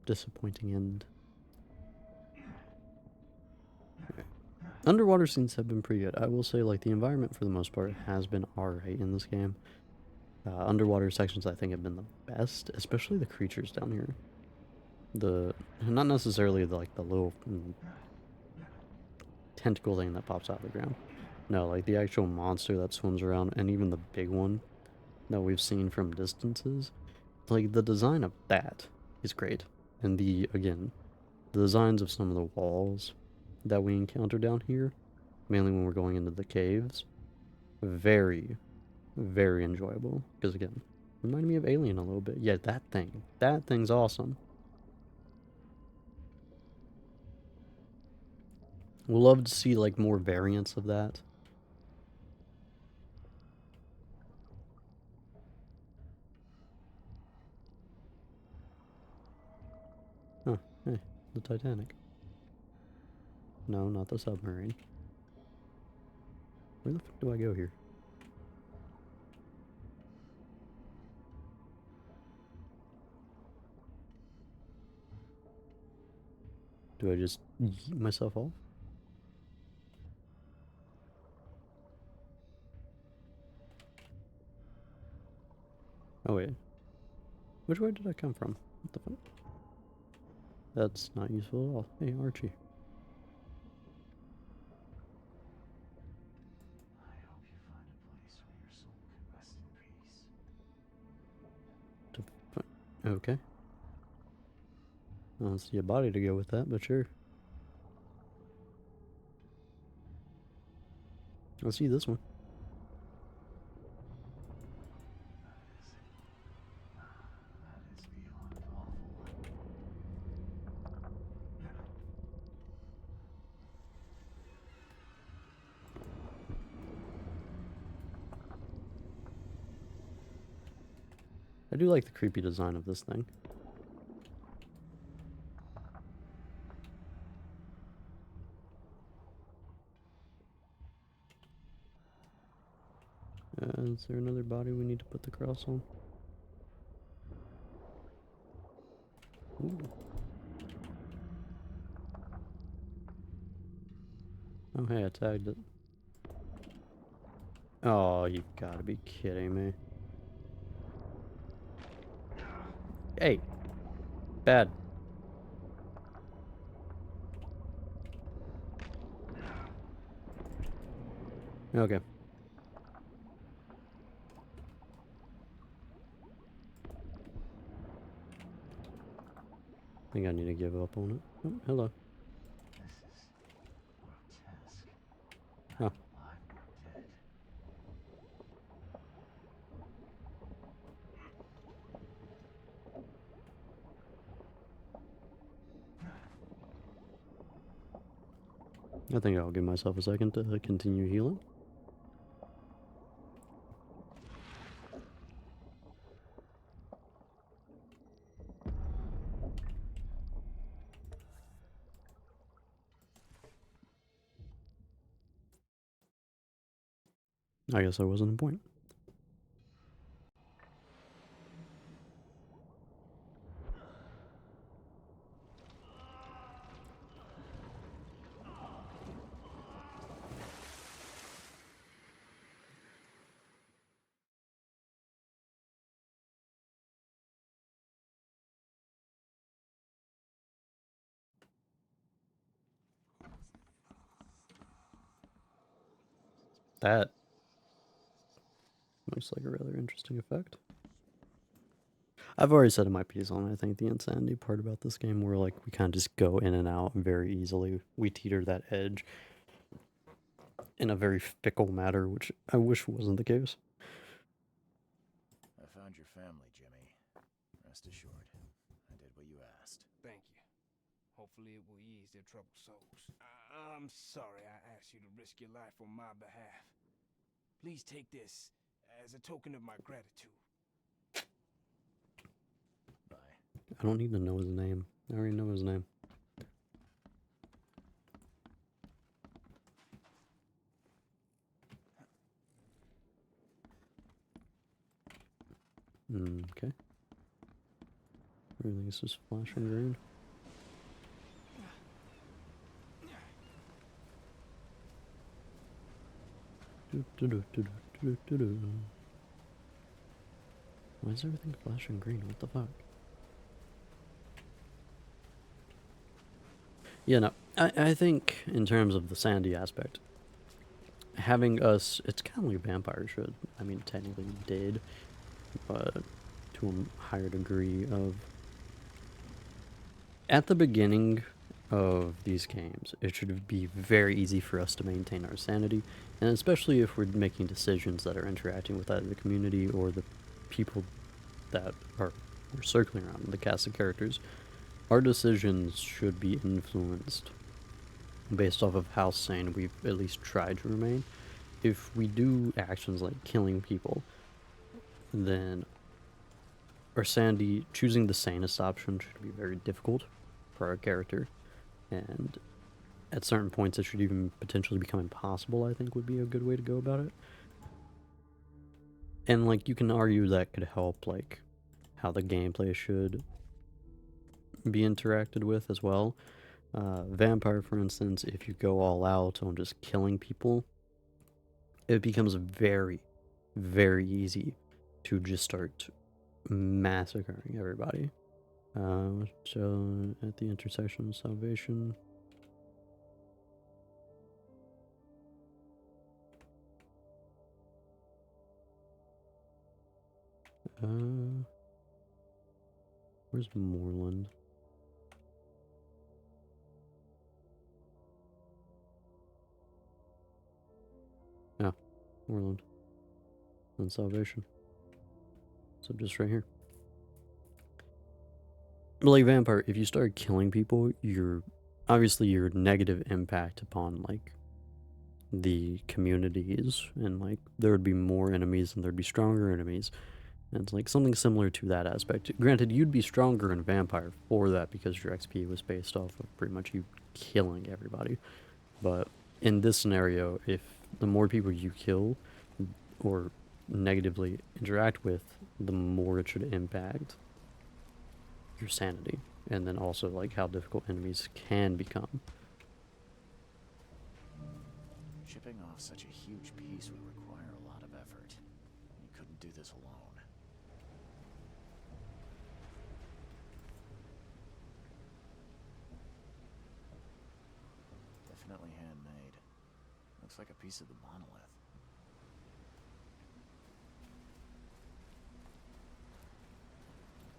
disappointing end. Underwater scenes have been pretty good. I will say, like, the environment for the most part has been alright in this game. Underwater sections I think have been the best, especially the creatures down here. Not necessarily like the little tentacle thing that pops out of the ground. No, like the actual monster that swims around, and even the big one that we've seen from distances. Like, the design of that is great. And the designs of some of the walls that we encounter down here, mainly when we're going into the caves, very, very enjoyable. Because again, reminded me of Alien a little bit. Yeah, that thing's awesome. We'll love to see like more variants of that. Oh, hey, the Titanic. No, not the submarine. Where the fuck do I go here? Do I just yeet myself off? Oh wait. Which way did I come from? What the fuck? That's not useful at all. Hey, Archie. I hope you find a place where your soul can rest in peace. Okay. I don't see a body to go with that, but sure. I'll see this one. That is beyond awful. I do like the creepy design of this thing. Is there another body we need to put the cross on? Oh, hey, I tagged it. Oh, you've got to be kidding me. Hey. Bad. Okay. I think I need to give up on it. Oh, hello. This is grotesque. Oh. Alive or dead. I think I'll give myself a second to continue healing. I guess that wasn't the point. That looks like a rather interesting effect. I've already said in my piece on, I think, the insanity part about this game, where like we kind of just go in and out very easily. We teeter that edge in a very fickle manner, which I wish wasn't the case. I found your family, Jimmy. Rest assured, I did what you asked. Thank you. Hopefully it will ease their troubled souls. I'm sorry I asked you to risk your life on my behalf. Please take this as a token of my gratitude. Bye. I don't need to know his name. I already know his name. Okay. Everything's just flashing green. Why is everything flashing green? What the fuck? Yeah, no. I think in terms of the sandy aspect, having us, it's kind of like vampires should. I mean, technically did, but to a higher degree of. At the beginning of these games, it should be very easy for us to maintain our sanity, and especially if we're making decisions that are interacting with either the community or the people that are we're circling around, the cast of characters. Our decisions should be influenced based off of how sane we've at least tried to remain. If we do actions like killing people, then our sanity, choosing the sanest option should be very difficult for our character, and at certain points it should even potentially become impossible, I think would be a good way to go about it. And like you can argue that could help like how the gameplay should be interacted with as well. Vampire, for instance, if you go all out on just killing people, it becomes very, very easy to just start massacring everybody. So at the intersection of salvation. Where's Moreland? Yeah, Moreland. And salvation. So just right here. But like vampire, if you start killing people, you're obviously your negative impact upon like the communities, and like there would be more enemies and there'd be stronger enemies. And it's like something similar to that aspect. Granted, you'd be stronger in vampire for that because your XP was based off of pretty much you killing everybody. But in this scenario, if the more people you kill or negatively interact with, the more it should impact your sanity, and then also like how difficult enemies can become. Chipping off such a huge piece would require a lot of effort. You couldn't do this alone. Definitely handmade. Looks like a piece of the monolith.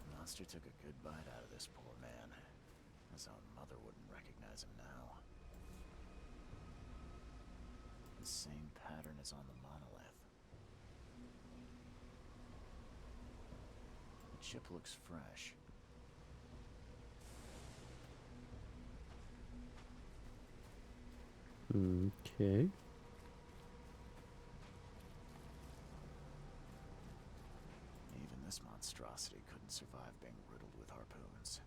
The monster took a good bite out of this poor man. His own mother wouldn't recognize him now. The same pattern is on the monolith. The chip looks fresh. Okay. Even this monstrosity couldn't survive being riddled with harpoons.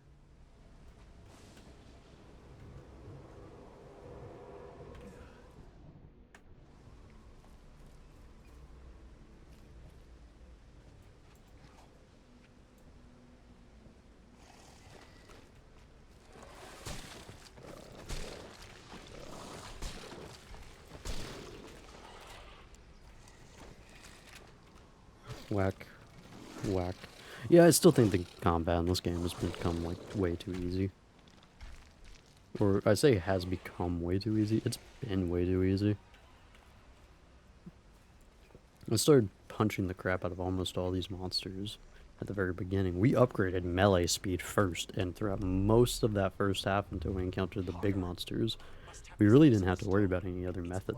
Whack. Whack. Yeah, I still think the combat in this game has become, like, way too easy. Or, I say has become way too easy. It's been way too easy. I started punching the crap out of almost all these monsters at the very beginning. We upgraded melee speed first, and throughout most of that first half until we encountered the big monsters, we really didn't have to worry about any other method.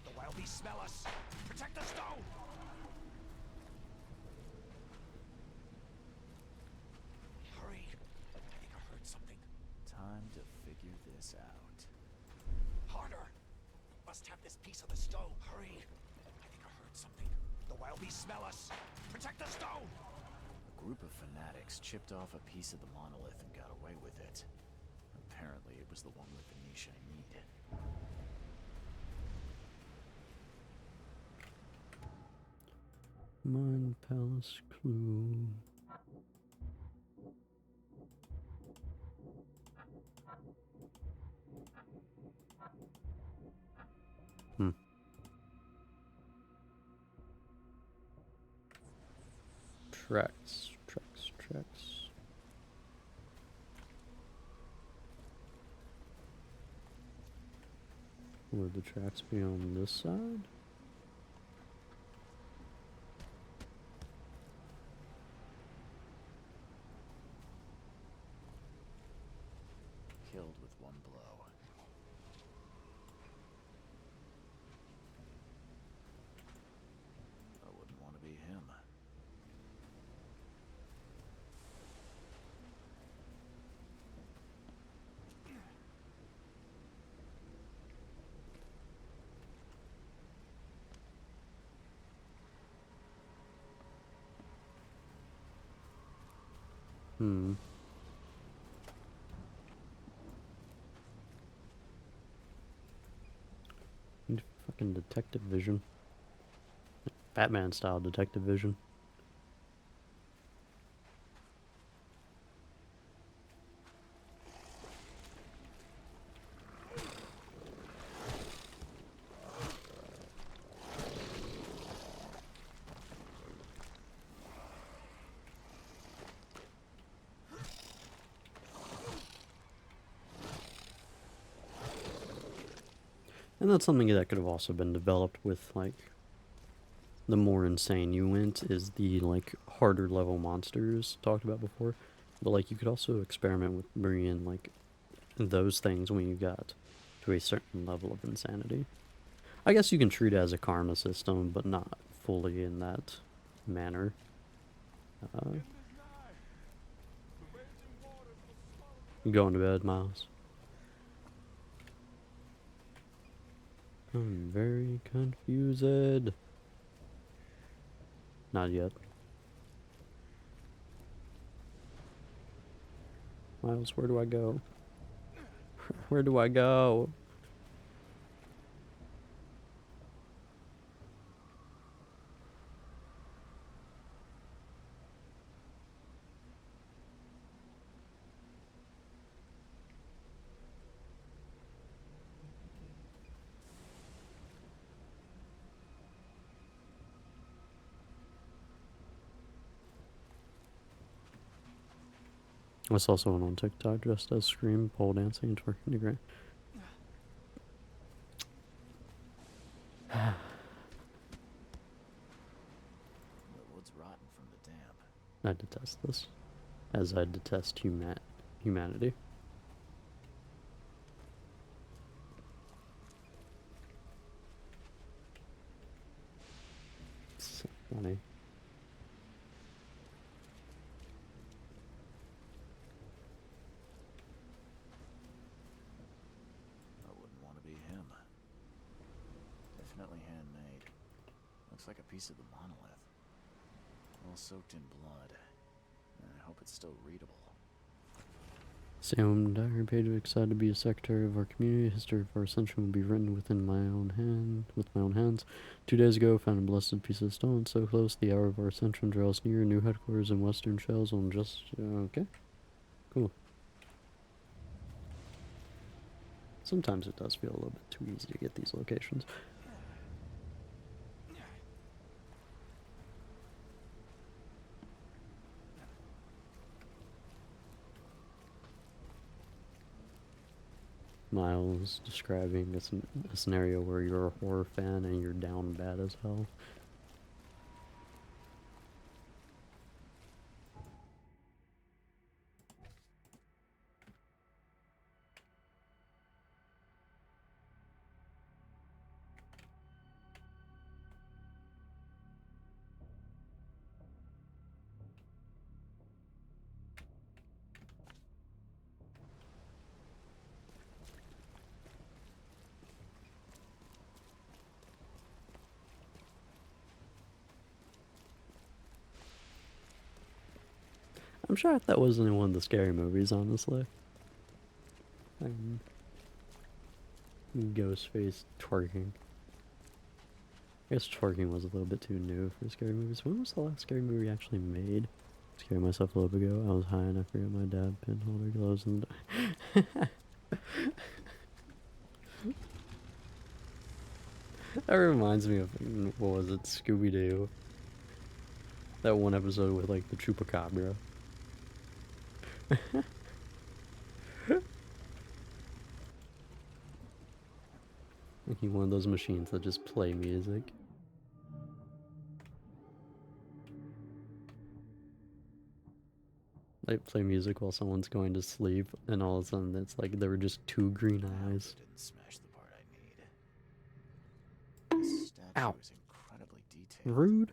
The wild beasts smell us. Protect the stone. Hurry. I think I heard something. Time to figure this out. Harder. Must have this piece of the stone. Hurry. I think I heard something. The wild beasts smell us. Protect the stone. A group of fanatics chipped off a piece of the monolith and got away with it. Apparently, it was the one with the niche I need. Mine Palace Clue. Tracks. Would the tracks be on this side? Killed with one blow. I wouldn't want to be him. Need fucking detective vision. Batman style detective vision. And that's something that could have also been developed with, like, the more insane you went is the, like, harder level monsters talked about before. But, like, you could also experiment with bringing, like, those things when you got to a certain level of insanity. I guess you can treat it as a karma system, but not fully in that manner. You going to bed, Miles? I'm very confused. Not yet. Miles, where do I go? Where do I go? I saw someone on TikTok dressed as Scream, pole dancing and twerking to Grant. The wood's rotten from the damp. I detest this, as I detest humanity. It's so funny. I wouldn't want to be him. Definitely handmade. Looks like a piece of the monolith. All soaked in blood. I hope it's still readable. Sam Diary page, excited to be a secretary of our community. History of our ascension will be written with my own hands. 2 days ago, found a blessed piece of stone so close the hour of our ascension draws near. New headquarters in Western Shells on just okay. Cool. Sometimes it does feel a little bit too easy to get these locations. Miles describing a scenario where you're a horror fan and you're down bad as hell. I'm shocked that wasn't in one of the scary movies, honestly. Ghostface twerking. I guess twerking was a little bit too new for scary movies. When was the last scary movie actually made? Scared myself a little bit ago. I was high and I forgot my dad pinholder gloves and that reminds me of, what was it, Scooby-Doo? That one episode with like the chupacabra. Making one of those machines that just play music. Like play music while someone's going to sleep, and all of a sudden it's like there were just two green eyes. Didn't smash the part I need. This statue Ow. is incredibly detailed. Rude.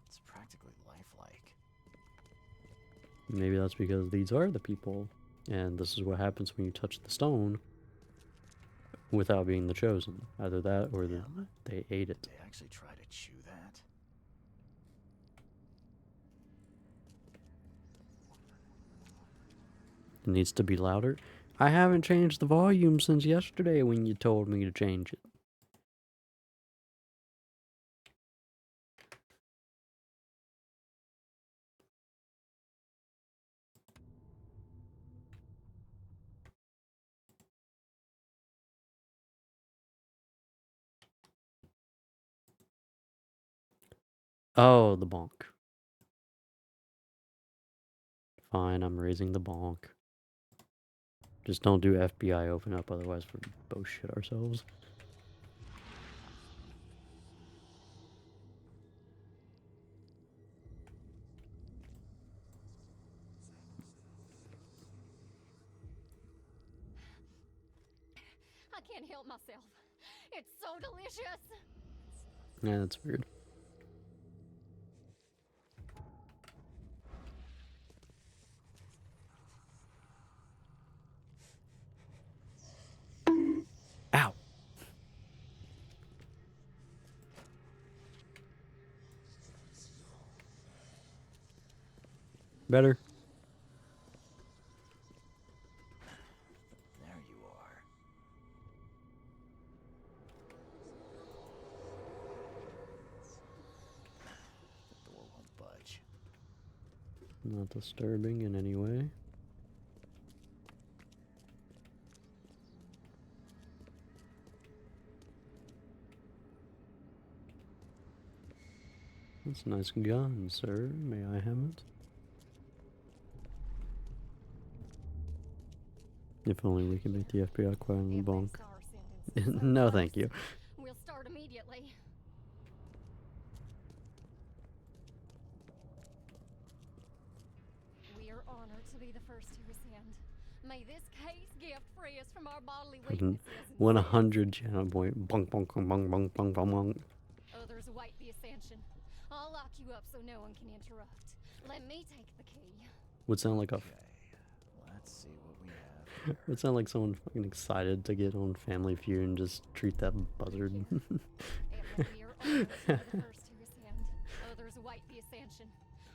It's practically lifelike. Maybe that's because these are the people, and this is what happens when you touch the stone without being the chosen. Either that or they ate it. They actually try to chew that? It needs to be louder. I haven't changed the volume since yesterday when you told me to change it. Oh, the bonk. Fine, I'm raising the bonk. Just don't do FBI open up, otherwise we're both shit ourselves. I can't help myself. It's so delicious. Yeah, that's weird. Ow! Better? There you are. The door won't budge. Not disturbing in any way. That's a nice gun, sir. May I have it? If only we can make the FBI quiet on the If they bonk. saw our sentences so No, close, thank you. We'll start immediately. We are honored to be the first to ascend. May this case gift free us from our bodily Fucking weaknesses and 100 channel point. Bonk, bonk, bonk, bonk, bonk, bonk, bonk, bonk. Others await the ascension. I'll lock you up so no one can interrupt. Let me take the key. Would sound like a. Okay, let's see what we have. Would sound like someone fucking excited to get on Family Feud and just treat that buzzard. And we are honored to be the first to ascend. Others await the ascension.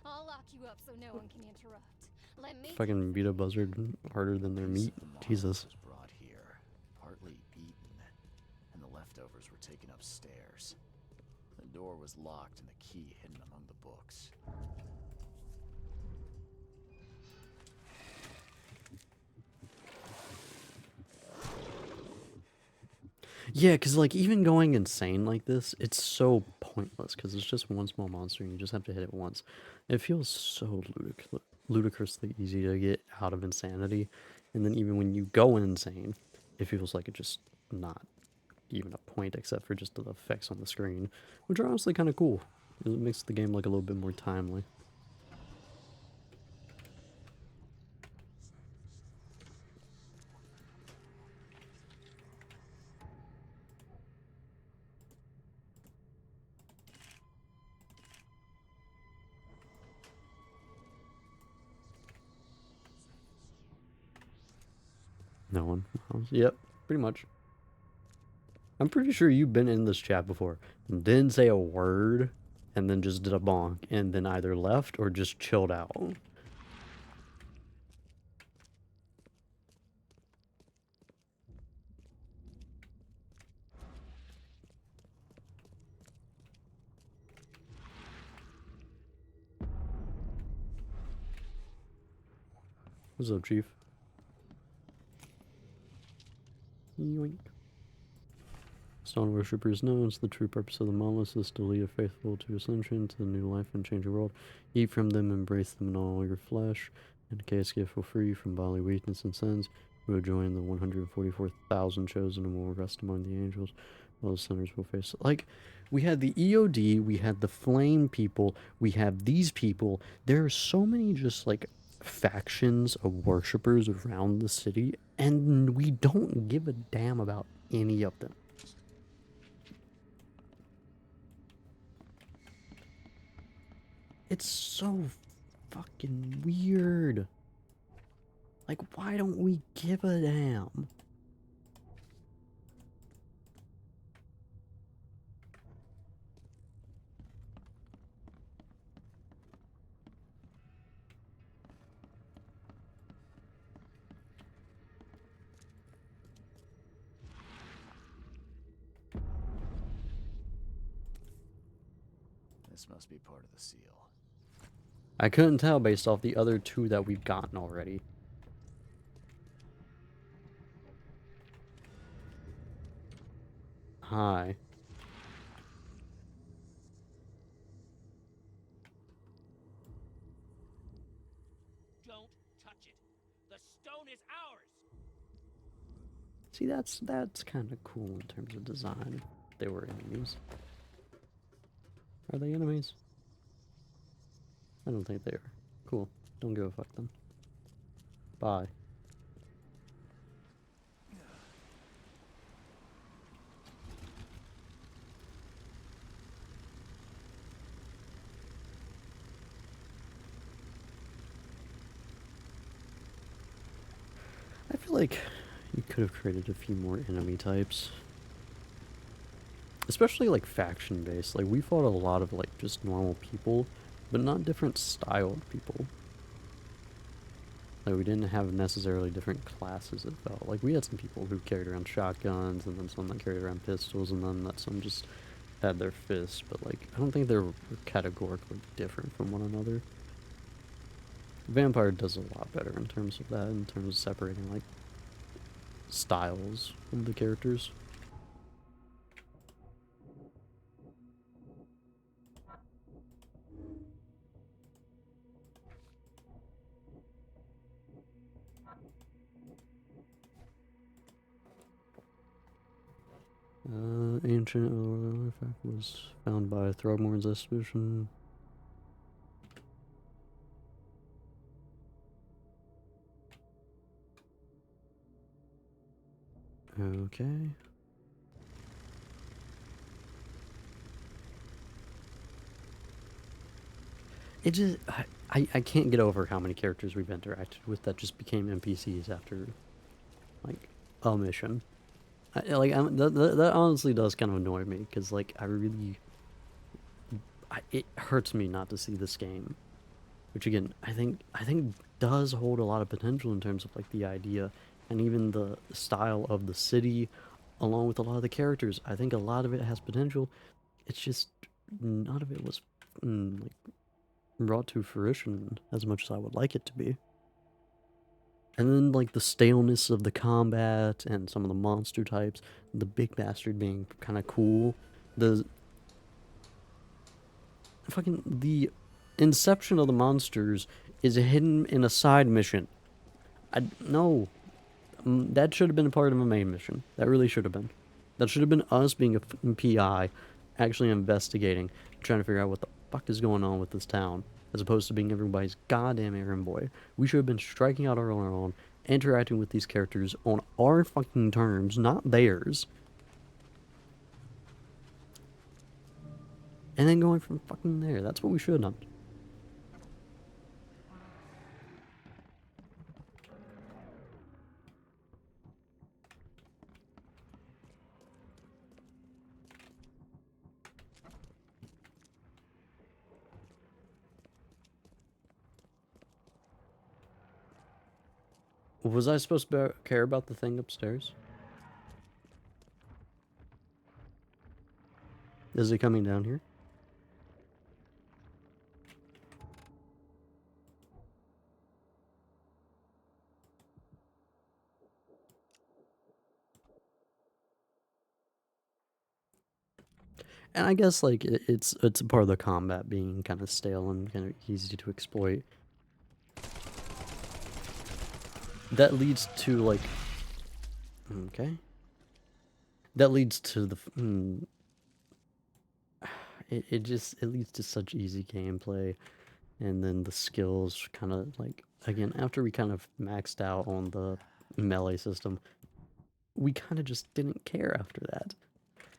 I'll lock you up so no one can interrupt. Let me Fucking beat a buzzard harder than their Piece meat. of the model Jesus. was brought here, partly eaten, and the leftovers were taken upstairs. The door was locked and the key hidden among the books. Yeah, because like even going insane like this, it's so pointless because it's just one small monster and you just have to hit it once. It feels so ludicrously easy to get out of insanity, and then even when you go insane, it feels like it's just not even a point except for just the effects on the screen, which are honestly kind of cool. It makes the game look a little bit more timely. No one. Yep, pretty much. I'm pretty sure you've been in this chat before and didn't say a word and then just did a bonk and then either left or just chilled out. What's up, Chief? Yoink. Stone worshippers know it's the true purpose of the monoliths is to lead a faithful to ascension to the new life and change the world. Eat from them, embrace them in all your flesh, and case gift will free you from bodily weakness and sins. You will join the 144,000 chosen and will rest among the angels. All the sinners will face. Like, we had the EOD, we had the flame people, we have these people. There are so many just like factions of worshippers around the city, and we don't give a damn about any of them. It's so fucking weird. Like, why don't we give a damn? This must be part of the seal. I couldn't tell based off the other two that we've gotten already. Hi. Don't touch it. The stone is ours. See, that's kind of cool in terms of design. They were enemies. Are they enemies? I don't think they are. Cool. Don't give a fuck then. Bye. I feel like you could have created a few more enemy types. Especially like faction based. Like we fought a lot of like just normal people, but not different styled people. Like we didn't have necessarily different classes, it felt. Like we had some people who carried around shotguns and then some that carried around pistols and then that some just had their fists, but like I don't think they're categorically different from one another. Vampire does a lot better in terms of that, in terms of separating like styles of the characters. Ancient artifact was found by Throgmorn's expedition. Okay. It just I can't get over how many characters we've interacted with that just became NPCs after like a mission. That honestly does kind of annoy me because like it hurts me not to see this game, which again I think does hold a lot of potential in terms of like the idea and even the style of the city, along with a lot of the characters. I think a lot of it has potential. It's just none of it was like brought to fruition as much as I would like it to be. And then like the staleness of the combat and some of the monster types, the big bastard being kind of cool, the the inception of the monsters is hidden in a side mission. No, that should have been a part of a main mission. That really should have been. That should have been us being a PI, actually investigating, trying to figure out what the fuck is going on with this town, as opposed to being everybody's goddamn errand boy. We should have been striking out on our own, interacting with these characters on our fucking terms, not theirs. And then going from fucking there. That's what we should have done. Was I supposed to care about the thing upstairs? Is it coming down here? And I guess like it's a part of the combat being kind of stale and kind of easy to exploit. That leads to like, okay. That leads to the it leads to such easy gameplay, and then the skills kind of like, again, after we kind of maxed out on the melee system, we kind of just didn't care after that.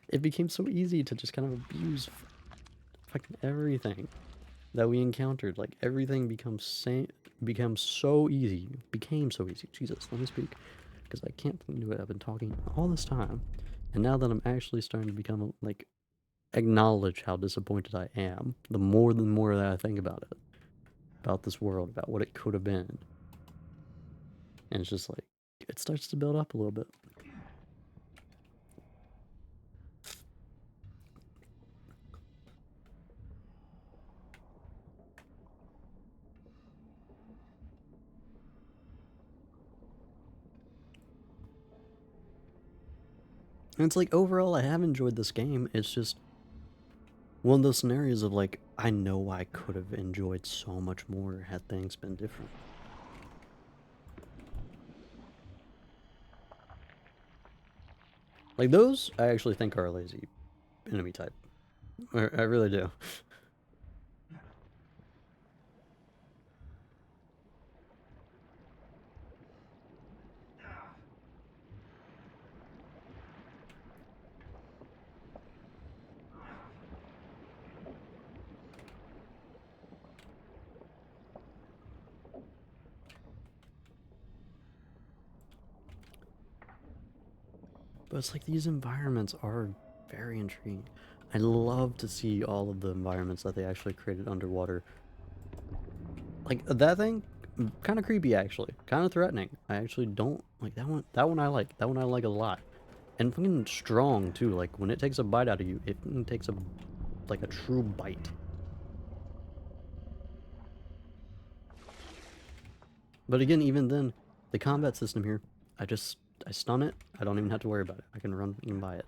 It became so easy to just kind of abuse fucking everything that we encountered. Like everything became so easy. Jesus, let me speak, because I can't do it. I've been talking all this time, and now that I'm actually starting to become like acknowledge how disappointed I am, the more that I think about it, about this world, about what it could have been, and it's just like it starts to build up a little bit. And it's like, overall, I have enjoyed this game. It's just one of those scenarios of like, I know I could have enjoyed so much more had things been different. Like those, I actually think are a lazy enemy type. I really do. But it's like these environments are very intriguing. I love to see all of the environments that they actually created underwater. Like that thing, kind of creepy actually, kind of threatening. I actually don't like that one. That one I like. That one I like a lot. And fucking strong too. Like when it takes a bite out of you, it takes a like a true bite. But again, even then, the combat system here, I stun it. I don't even have to worry about it. I can run and by it.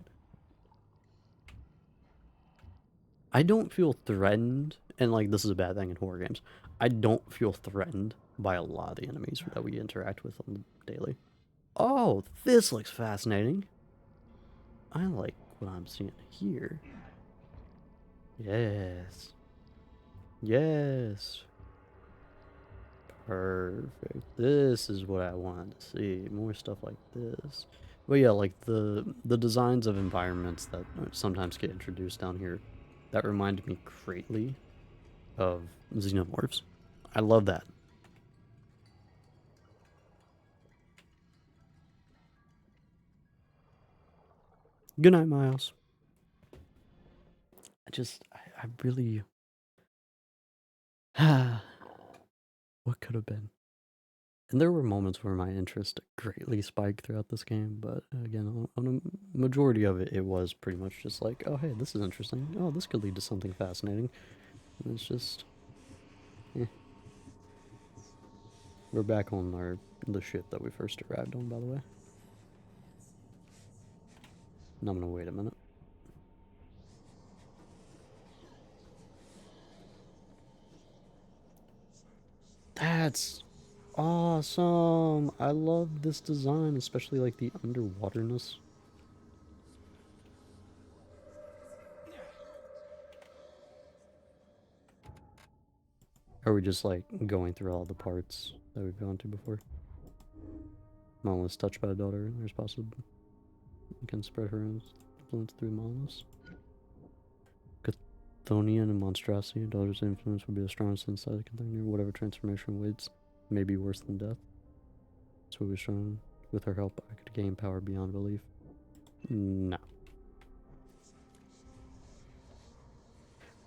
I don't feel threatened, and like this is a bad thing in horror games. I don't feel threatened by a lot of the enemies that we interact with on the daily. Oh, this looks fascinating. I like what I'm seeing here. Yes. Yes. Perfect. This is what I wanted to see. More stuff like this. But yeah, like the designs of environments that sometimes get introduced down here, that reminded me greatly of Xenomorphs. I love that. Good night, Miles. I really... what could have been? And there were moments where my interest greatly spiked throughout this game, but again, on a majority of it, it was pretty much just like, oh hey, this is interesting. Oh, this could lead to something fascinating. And it's just... eh. We're back on the ship that we first arrived on, by the way. And I'm gonna wait a minute. That's awesome! I love this design, especially like the underwaterness. Are we just like going through all the parts that we've gone to before? Monoliths touched by a daughter. There's possible can spread her influence through monoliths. Chthonian and monstrosity. A daughter's influence will be the strongest inside the container. Whatever transformation waits may be worse than death. That's what we've shown. With her help, I could gain power beyond belief. No.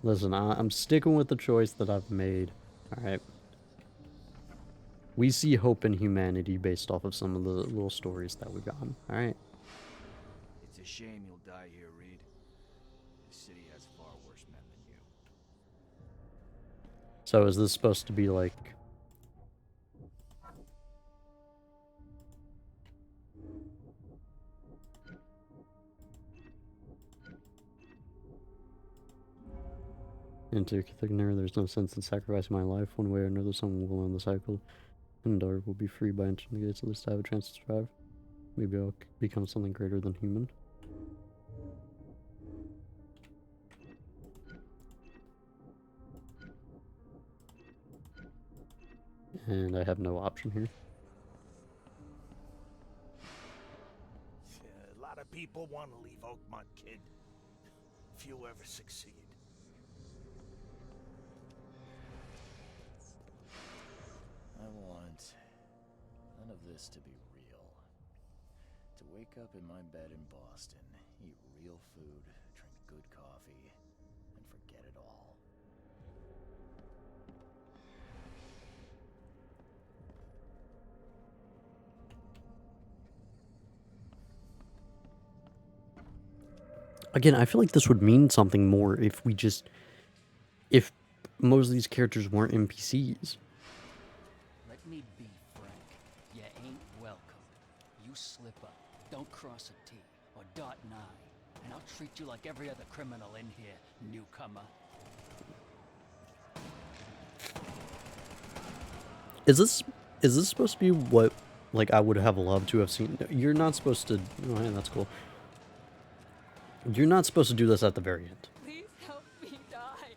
Listen, I'm sticking with the choice that I've made. Alright. We see hope in humanity based off of some of the little stories that we've gotten. Alright. It's a shame you'll die here, Reed. This city has far worse men than you. So is this supposed to be like... Into Cathagner, there's no sense in sacrificing my life. One way or another, someone will end the cycle. And daughter will be free by entering the gates. At least I have a chance to survive. Maybe I'll become something greater than human. And I have no option here. A lot of people want to leave Oakmont, kid. Few ever succeed. I want none of this to be real. To wake up in my bed in Boston, eat real food, drink good coffee, and forget it all. Again, I feel like this would mean something more if we just... if most of these characters weren't NPCs. Let me be frank. You ain't welcome. You slip up, don't cross a T or dot an I, and I'll treat you like every other criminal in here, newcomer. Is this supposed to be what, like, I would have loved to have seen? You're not supposed to... oh, yeah, that's cool. You're not supposed to do this at the very end. Please help me die.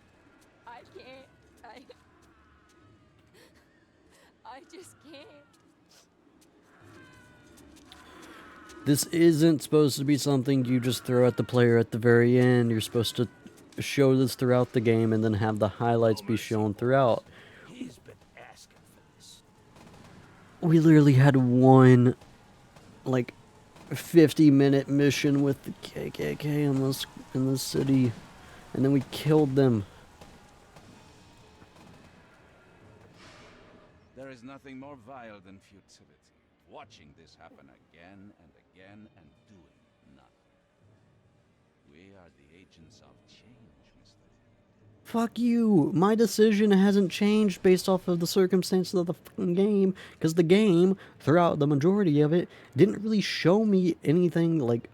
I can't. I just can't. This isn't supposed to be something you just throw at the player at the very end. You're supposed to show this throughout the game and then have the highlights be shown throughout. He's been asking for this. We literally had one, like, 50-minute mission with the KKK in this city, and then we killed them. There is nothing more vile than futility. Watching this happen again and again and doing nothing. We are the agents of change, Mr. Fuck you. My decision hasn't changed based off of the circumstances of the fucking game, because the game, throughout the majority of it, didn't really show me anything like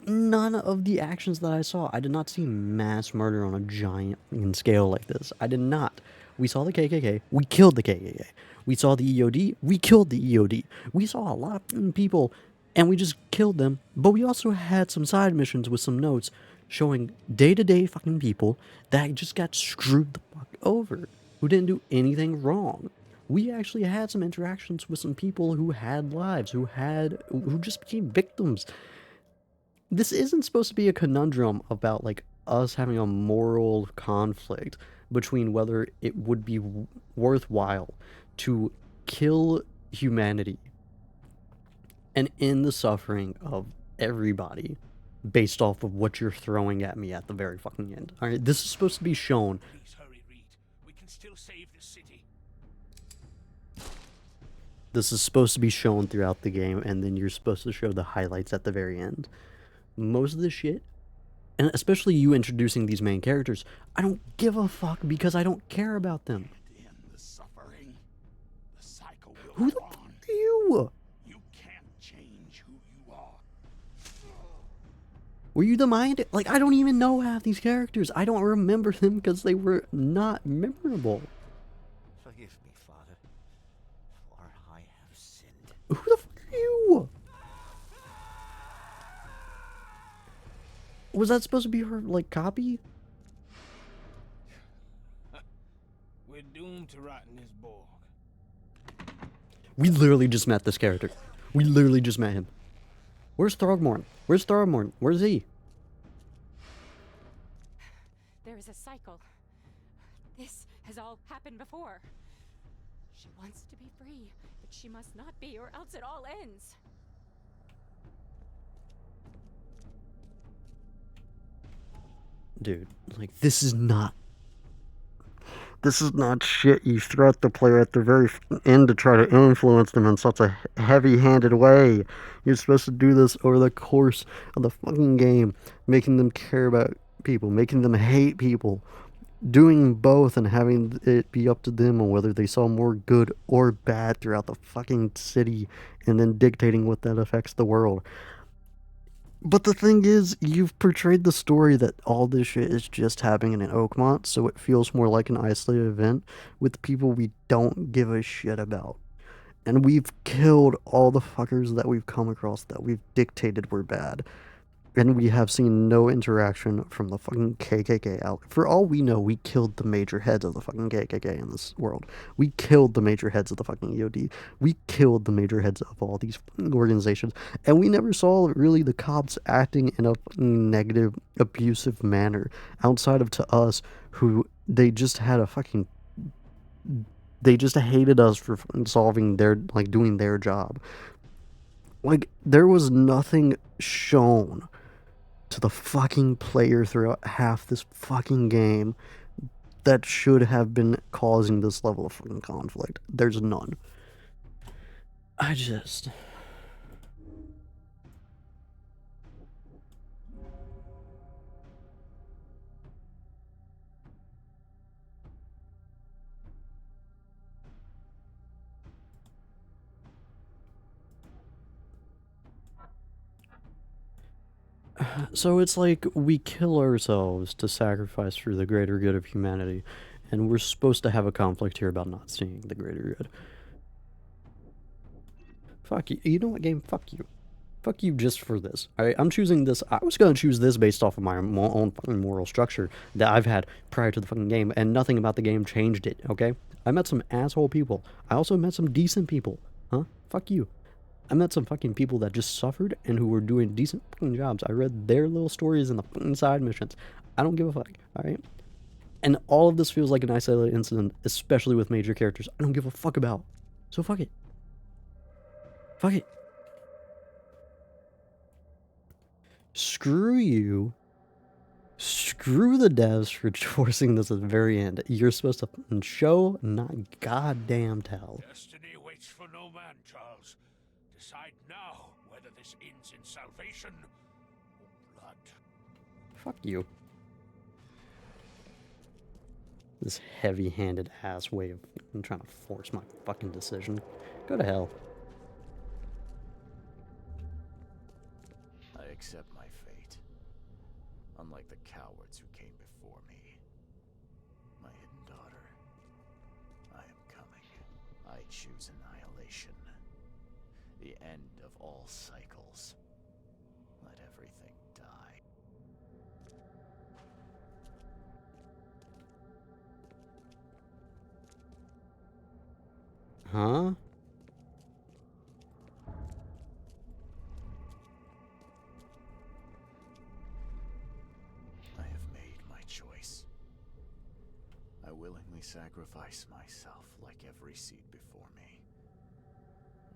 none of the actions that I saw. I did not see mass murder on a giant scale like this. I did not. We saw the KKK. We killed the KKK. We saw the EOD. We killed the EOD. We saw a lot of people and we just killed them. But we also had some side missions with some notes showing day-to-day fucking people that just got screwed the fuck over, who didn't do anything wrong. We actually had some interactions with some people who had lives, who just became victims. This isn't supposed to be a conundrum about like us having a moral conflict between whether it would be worthwhile to kill humanity and end the suffering of everybody based off of what you're throwing at me at the very fucking end. Alright, this is supposed to be shown. Please hurry, Reed. We can still save this city. This is supposed to be shown throughout the game, and then you're supposed to show the highlights at the very end. Most of the shit, and especially you introducing these main characters, I don't give a fuck because I don't care about them. End the suffering. The cycle will Who the go fuck on. are you? You can't change who you are. Were you the mind? Like, I don't even know half these characters. I don't remember them because they were not memorable. Forgive me, Father, for I have sinned. Who the fuck are you? Was that supposed to be her, like, copy? We're doomed to rot in this Borg. We literally just met this character. We literally just met him. Where's Throgmorn? Where's Throgmorn? Where's he? There is a cycle. This has all happened before. She wants to be free, but she must not be, or else it all ends. Dude, like, this is not shit you threat the player at the very end to try to influence them in such a heavy-handed way. You're supposed to do this over the course of the fucking game, making them care about people, making them hate people, doing both and having it be up to them on whether they saw more good or bad throughout the fucking city, and then dictating what that affects the world. But the thing is, you've portrayed the story that all this shit is just happening in Oakmont, so it feels more like an isolated event with people we don't give a shit about. And we've killed all the fuckers that we've come across that we've dictated were bad. And we have seen no interaction from the fucking KKK out. For all we know, we killed the major heads of the fucking KKK in this world. We killed the major heads of the fucking EOD. We killed the major heads of all these fucking organizations. And we never saw really the cops acting in a fucking negative, abusive manner. Outside of to us, who they just had a fucking... They just hated us for solving their... like, doing their job. Like, there was nothing shown to the fucking player throughout half this fucking game that should have been causing this level of fucking conflict. There's none. I just... So it's like we kill ourselves to sacrifice for the greater good of humanity, and we're supposed to have a conflict here about not seeing the greater good. Fuck you. You know what, game? Fuck you. Fuck you just for this. Alright, I'm choosing this. I was gonna choose this based off of my own fucking moral structure that I've had prior to the fucking game, and nothing about the game changed it, okay? I met some asshole people. I also met some decent people. Huh? Fuck you. I met some fucking people that just suffered and who were doing decent fucking jobs. I read their little stories in the fucking side missions. I don't give a fuck, alright? And all of this feels like an isolated incident, especially with major characters I don't give a fuck about. So fuck it. Fuck it. Screw you. Screw the devs for forcing this at the very end. You're supposed to show, not goddamn tell. Destiny waits for no man, Charles. Decide now whether this ends in salvation or blood. Fuck you. This heavy-handed ass way of trying to force my fucking decision. Go to hell. I accept my fate. Unlike the cowards who came before me. My hidden daughter. I am coming. I choose annihilation. The end of all cycles. Let everything die. Huh? I have made my choice. I willingly sacrifice myself like every seed before me.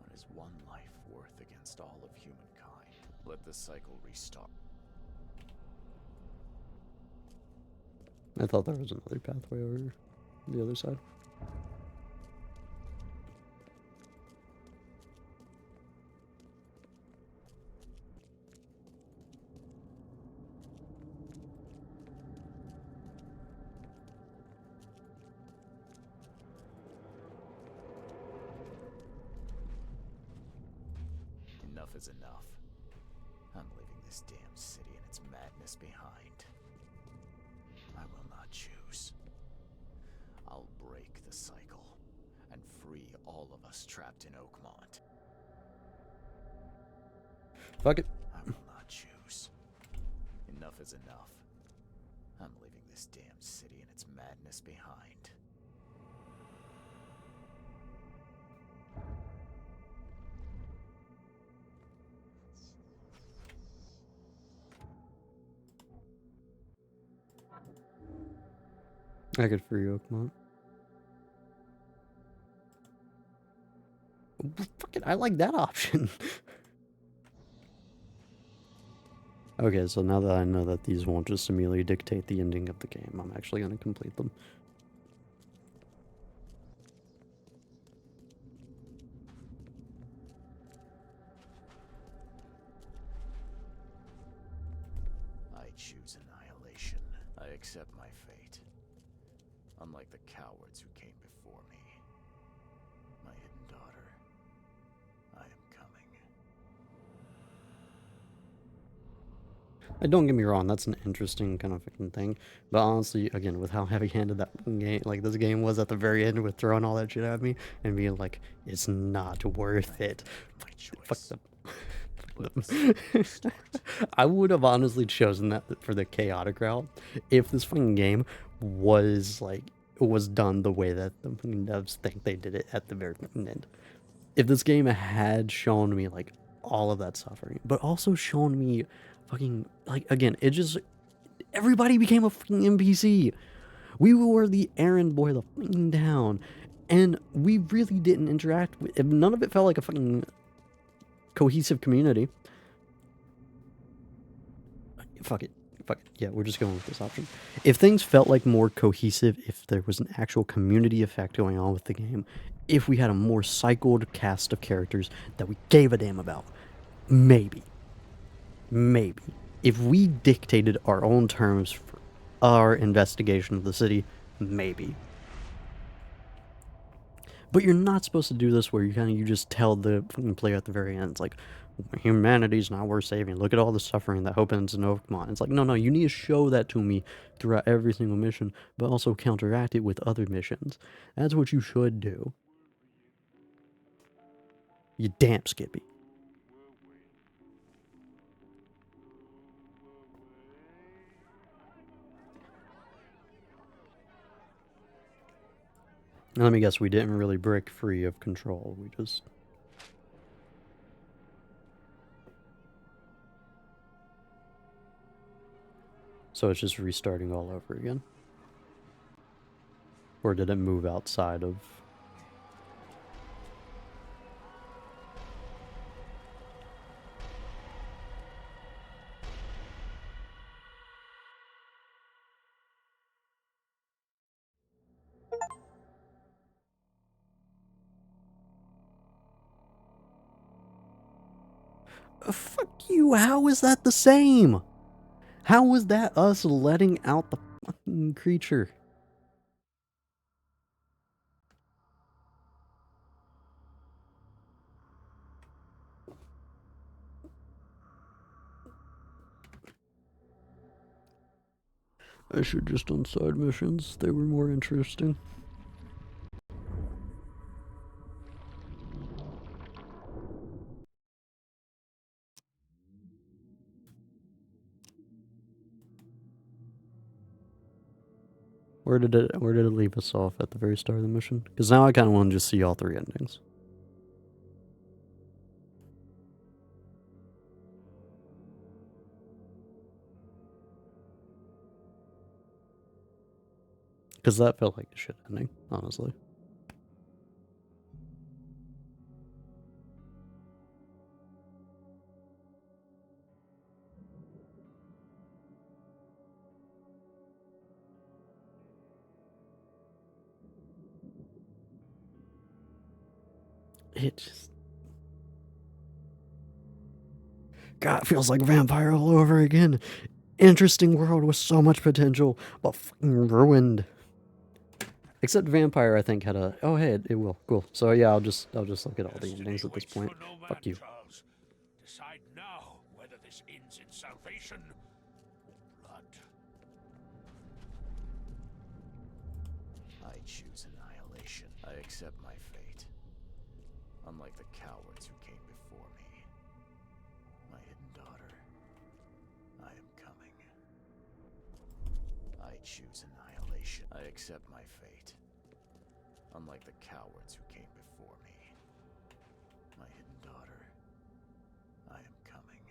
What is one life worth against all of humankind? Let the cycle restart. I thought there was another pathway over the other side. Enough is enough. I'm leaving this damn city and its madness behind. I will not choose. I'll break the cycle and free all of us trapped in Oakmont. Fuck it. I will not choose. Enough is enough. I'm leaving this damn city and its madness behind. I could free Oakmont. Fuck it, I like that option. Okay, so now that I know that these won't just immediately dictate the ending of the game, I'm actually going to complete them. I choose annihilation. I accept my fate. Unlike the cowards who came before me. My hidden daughter. I am coming. Don't get me wrong, that's an interesting kind of fucking thing. But honestly, again, with how heavy-handed that game, like this game was at the very end with throwing all that shit at me and being like, it's not worth it. My choice. Fuck them. I would have honestly chosen that for the chaotic route if this fucking game was like done the way that the fucking devs think they did it at the very end. If this game had shown me like all of that suffering, but also shown me fucking like again, it just everybody became a fucking NPC. We were the errand boy the fucking town, and we really didn't interact with. None of it felt like a fucking cohesive community. Fuck it. Yeah, we're just going with this option. If things felt like more cohesive, if there was an actual community effect going on with the game, if we had a more cycled cast of characters that we gave a damn about, maybe. If we dictated our own terms for our investigation of the city, maybe. But you're not supposed to do this where you just tell the fucking player at the very end, it's like, humanity's not worth saving. Look at all the suffering that happens in Oakmont. It's like, no, you need to show that to me throughout every single mission, but also counteract it with other missions. That's what you should do. You damn Skippy. And let me guess, we didn't really break free of control. We just... So it's just restarting all over again? Or did it move outside of... Fuck you, how is that the same? How was that us letting out the fucking creature? I should just done side missions. They were more interesting. where did it leave us off at the very start of the mission? Because now I kind of want to just see all three endings. Because that felt like a shit ending, honestly. It just... God, it feels like Vampire all over again. Interesting world with so much potential, but fucking ruined. Except Vampire, I think, had a... Oh, hey, it will. Cool. So, yeah, I'll just look at all the endings at this point. Fuck you. Decide now whether this ends in salvation or blood. I choose annihilation. I accept my fate. Unlike the cowards who came before me. My hidden daughter. I am coming. I choose annihilation. I accept my fate. Unlike the cowards who came before me. My hidden daughter. I am coming.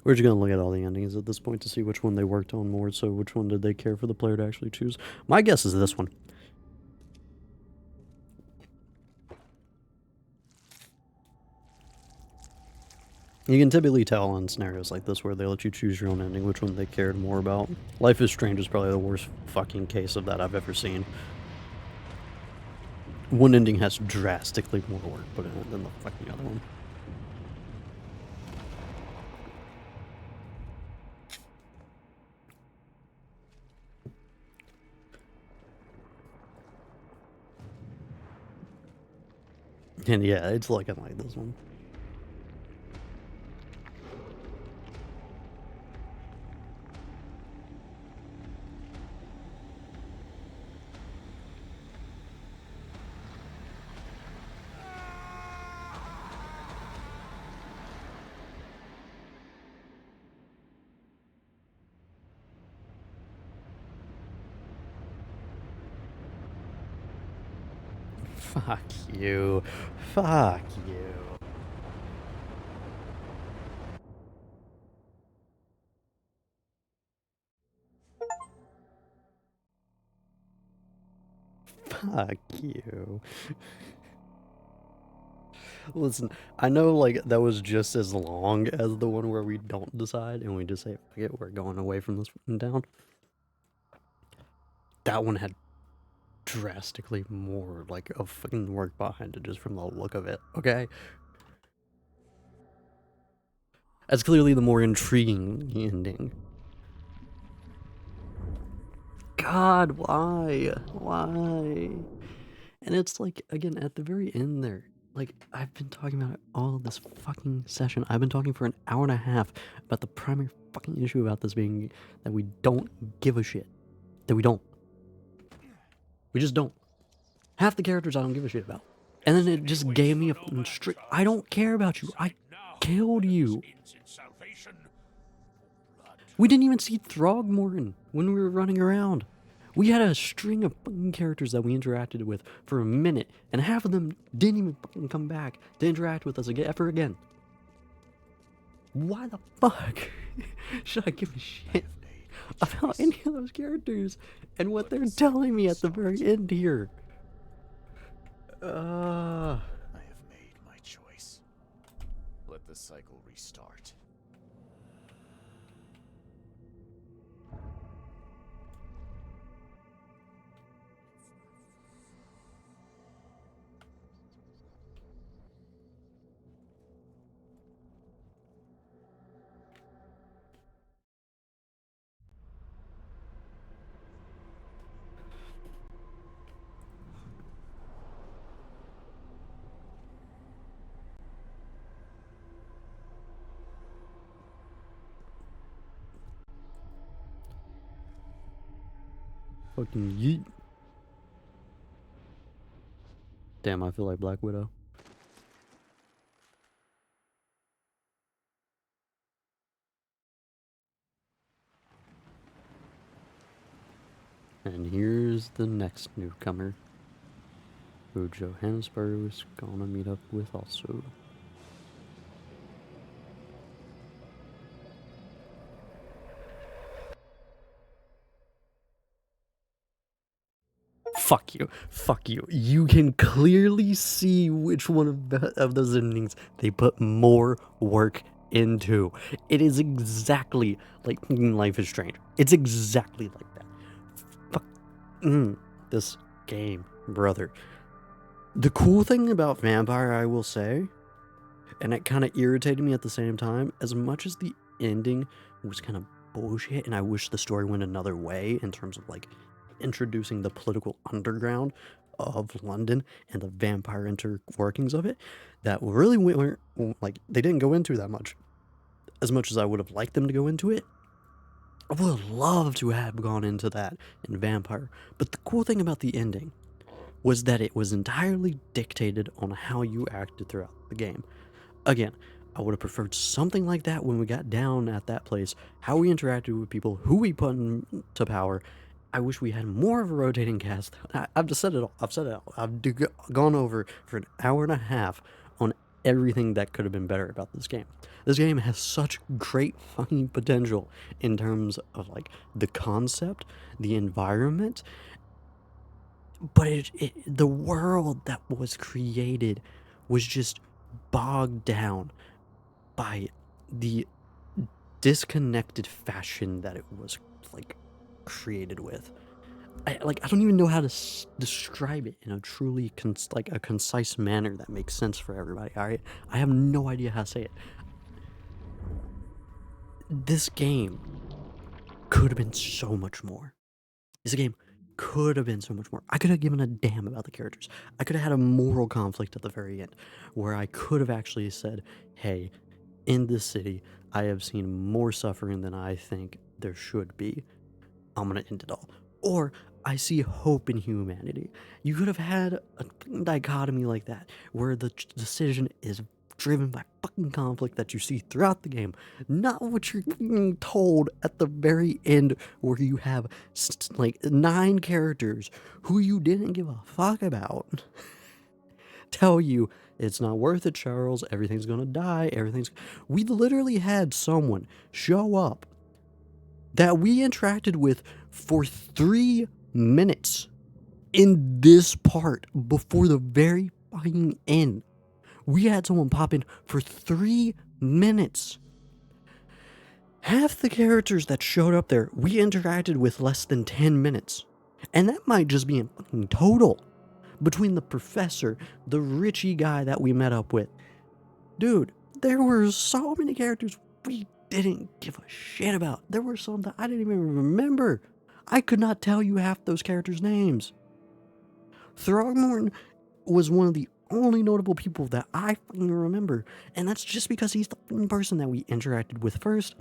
We're just gonna look at all the endings at this point to see which one they worked on more, so which one did they care for the player to actually choose. My guess is this one. You can typically tell in scenarios like this where they let you choose your own ending, which one they cared more about. Life is Strange is probably the worst fucking case of that I've ever seen. One ending has drastically more work put in it than the fucking other one. And yeah, it's looking like this one. Fuck you. Fuck you. Fuck you. Listen, I know like that was just as long as the one where we don't decide and we just say, fuck it, we're going away from this one down. That one had drastically more like of fucking work behind it just from the look of it, okay? That's clearly the more intriguing ending. God, why? Why? And it's like, again, at the very end there, like, I've been talking about it all of this fucking session. I've been talking for an hour and a half about the primary fucking issue about this being that we don't give a shit. That we don't. We just don't. Half the characters I don't give a shit about. And then it just gave me a strict, I don't care about you. I killed you. We didn't even see Throgmorton when we were running around. We had a string of fucking characters that we interacted with for a minute, and half of them didn't even fucking come back to interact with us ever again. Why the fuck should I give a shit about any of those characters and what they're telling me at the very end here? I have made my choice. Let the cycle restart. Fucking yeet. Damn, I feel like Black Widow. And here's the next newcomer, who Johannesburg is gonna meet up with also. Fuck you. Fuck you. You can clearly see which one of those endings they put more work into. It is exactly like Life is Strange. It's exactly like that. Fuck. This game, brother. The cool thing about Vampire, I will say, and it kind of irritated me at the same time, as much as the ending was kind of bullshit, and I wish the story went another way in terms of like introducing the political underground of London and the vampire interworkings of it, that really weren't, like, they didn't go into that much. As much as I would have liked them to go into it, I would have loved to have gone into that in Vampire. But the cool thing about the ending was that it was entirely dictated on how you acted throughout the game. Again, I would have preferred something like that when we got down at that place, how we interacted with people, who we put into power. I wish we had more of a rotating cast. I've just said it all. I've gone over for an hour and a half on everything that could have been better about this game. This game has such great fucking potential in terms of like the concept, the environment, but the world that was created was just bogged down by the disconnected fashion that it was like created with. I don't even know how to describe it in a truly a concise manner that makes sense for everybody. All right, I have no idea how to say it. This game could have been so much more. This game could have been so much more. I could have given a damn about the characters. I could have had a moral conflict at the very end where I could have actually said, hey, in this city, I have seen more suffering than I think there should be. I'm gonna end it all. Or I see hope in humanity. You could have had a dichotomy like that where the decision is driven by fucking conflict that you see throughout the game, not what you're told at the very end where you have like 9 characters who you didn't give a fuck about tell you it's not worth it, Charles, everything's gonna die, we literally had someone show up that we interacted with for 3 minutes in this part before the very fucking end. We had someone pop in for 3 minutes. Half the characters that showed up there, we interacted with less than 10 minutes. And that might just be in fucking total. Between the professor, the Richie guy that we met up with. Dude, there were so many characters we didn't give a shit about. There were some that I didn't even remember. I could not tell you half those characters' names. Throgmorton was one of the only notable people that I fucking remember, and that's just because he's the fucking person that we interacted with first.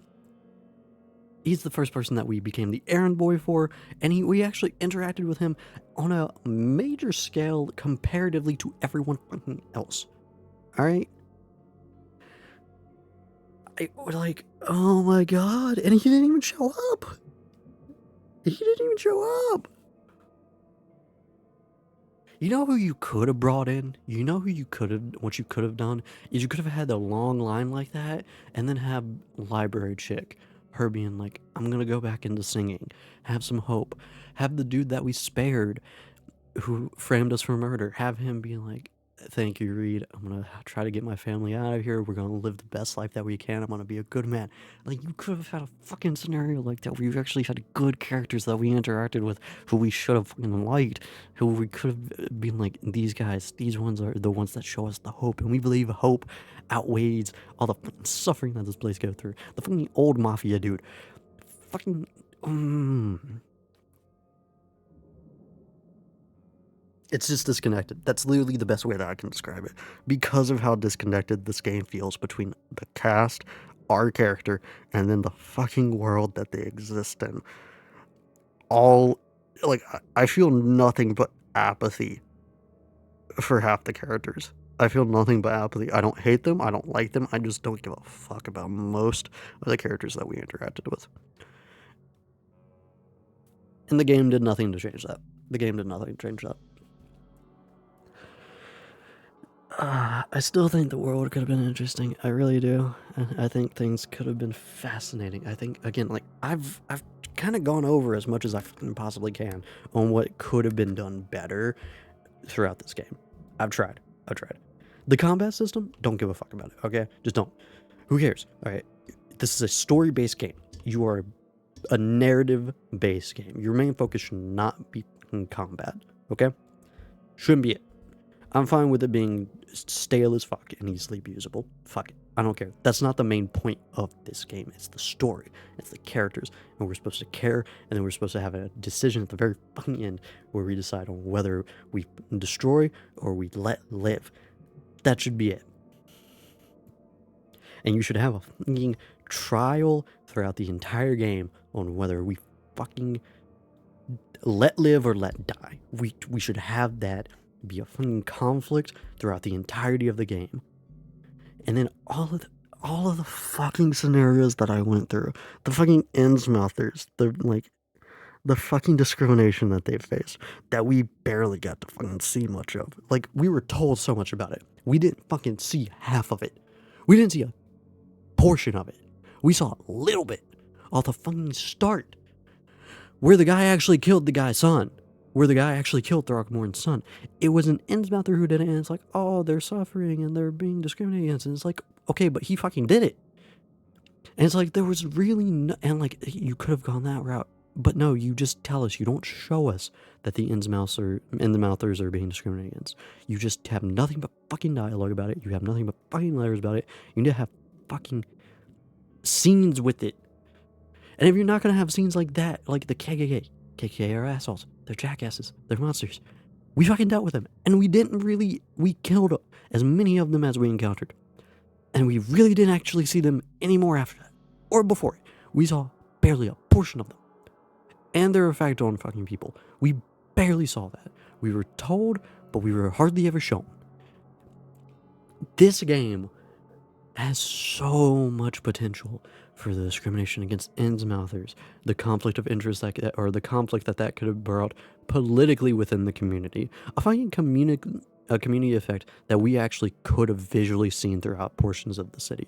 He's the first person that we became the errand boy for, and we actually interacted with him on a major scale comparatively to everyone fucking else. Alright? I was like, oh my god, and he didn't even show up! You know who you could have brought in? You know what you could have done? Is you could have had a long line like that, and then have Library Chick, her being like, I'm gonna go back into singing, have some hope. Have the dude that we spared, who framed us for murder, have him being like, thank you, Reed, I'm gonna try to get my family out of here, we're gonna live the best life that we can, I'm gonna be a good man. Like, you could have had a fucking scenario like that where you actually had good characters that we interacted with, who we should have fucking liked, who we could have been like, these guys, these ones are the ones that show us the hope, and we believe hope outweighs all the fucking suffering that this place goes through. The fucking old mafia dude. Fucking, It's just disconnected. That's literally the best way that I can describe it. Because of how disconnected this game feels between the cast, our character, and then the fucking world that they exist in. I feel nothing but apathy for half the characters. I feel nothing but apathy. I don't hate them. I don't like them. I just don't give a fuck about most of the characters that we interacted with. And the game did nothing to change that. The game did nothing to change that. I still think the world could have been interesting. I really do. I think things could have been fascinating. I think, again, like, I've kind of gone over as much as I possibly can on what could have been done better throughout this game. I've tried. The combat system, don't give a fuck about it, okay? Just don't. Who cares? All right. This is a story-based game. You are a narrative-based game. Your main focus should not be in combat, okay? Shouldn't be it. I'm fine with it being stale as fuck and easily usable. Fuck it. I don't care. That's not the main point of this game. It's the story. It's the characters. And we're supposed to care, and then we're supposed to have a decision at the very fucking end where we decide on whether we destroy or we let live. That should be it. And you should have a fucking trial throughout the entire game on whether we fucking let live or let die. We should have that be a fucking conflict throughout the entirety of the game. And then all of the fucking scenarios that I went through, the fucking Innsmouthers, the fucking discrimination that they faced, that we barely got to fucking see much of. Like, we were told so much about it. We didn't fucking see half of it. We didn't see a portion of it. We saw a little bit off the fucking start, where the guy actually killed the guy's son. Where the guy actually killed Throckmorton's son. It was an Innsmouther who did it, and it's like, oh, they're suffering and they're being discriminated against. And it's like, okay, but he fucking did it. And it's like, there was really no, and like, you could have gone that route. But no, you just tell us. You don't show us that the Innsmouthers are being discriminated against. You just have nothing but fucking dialogue about it. You have nothing but fucking letters about it. You need to have fucking scenes with it. And if you're not going to have scenes like that, like the KKK are assholes. They're jackasses. They're monsters. We fucking dealt with them. And we killed as many of them as we encountered. And we really didn't actually see them anymore after that. Or before it. We saw barely a portion of them. And their effect on fucking people. We barely saw that. We were told, but we were hardly ever shown. This game has so much potential for the discrimination against Innsmouthers, the conflict of interest the conflict that could have brought politically within the community, a fucking community effect that we actually could have visually seen throughout portions of the city.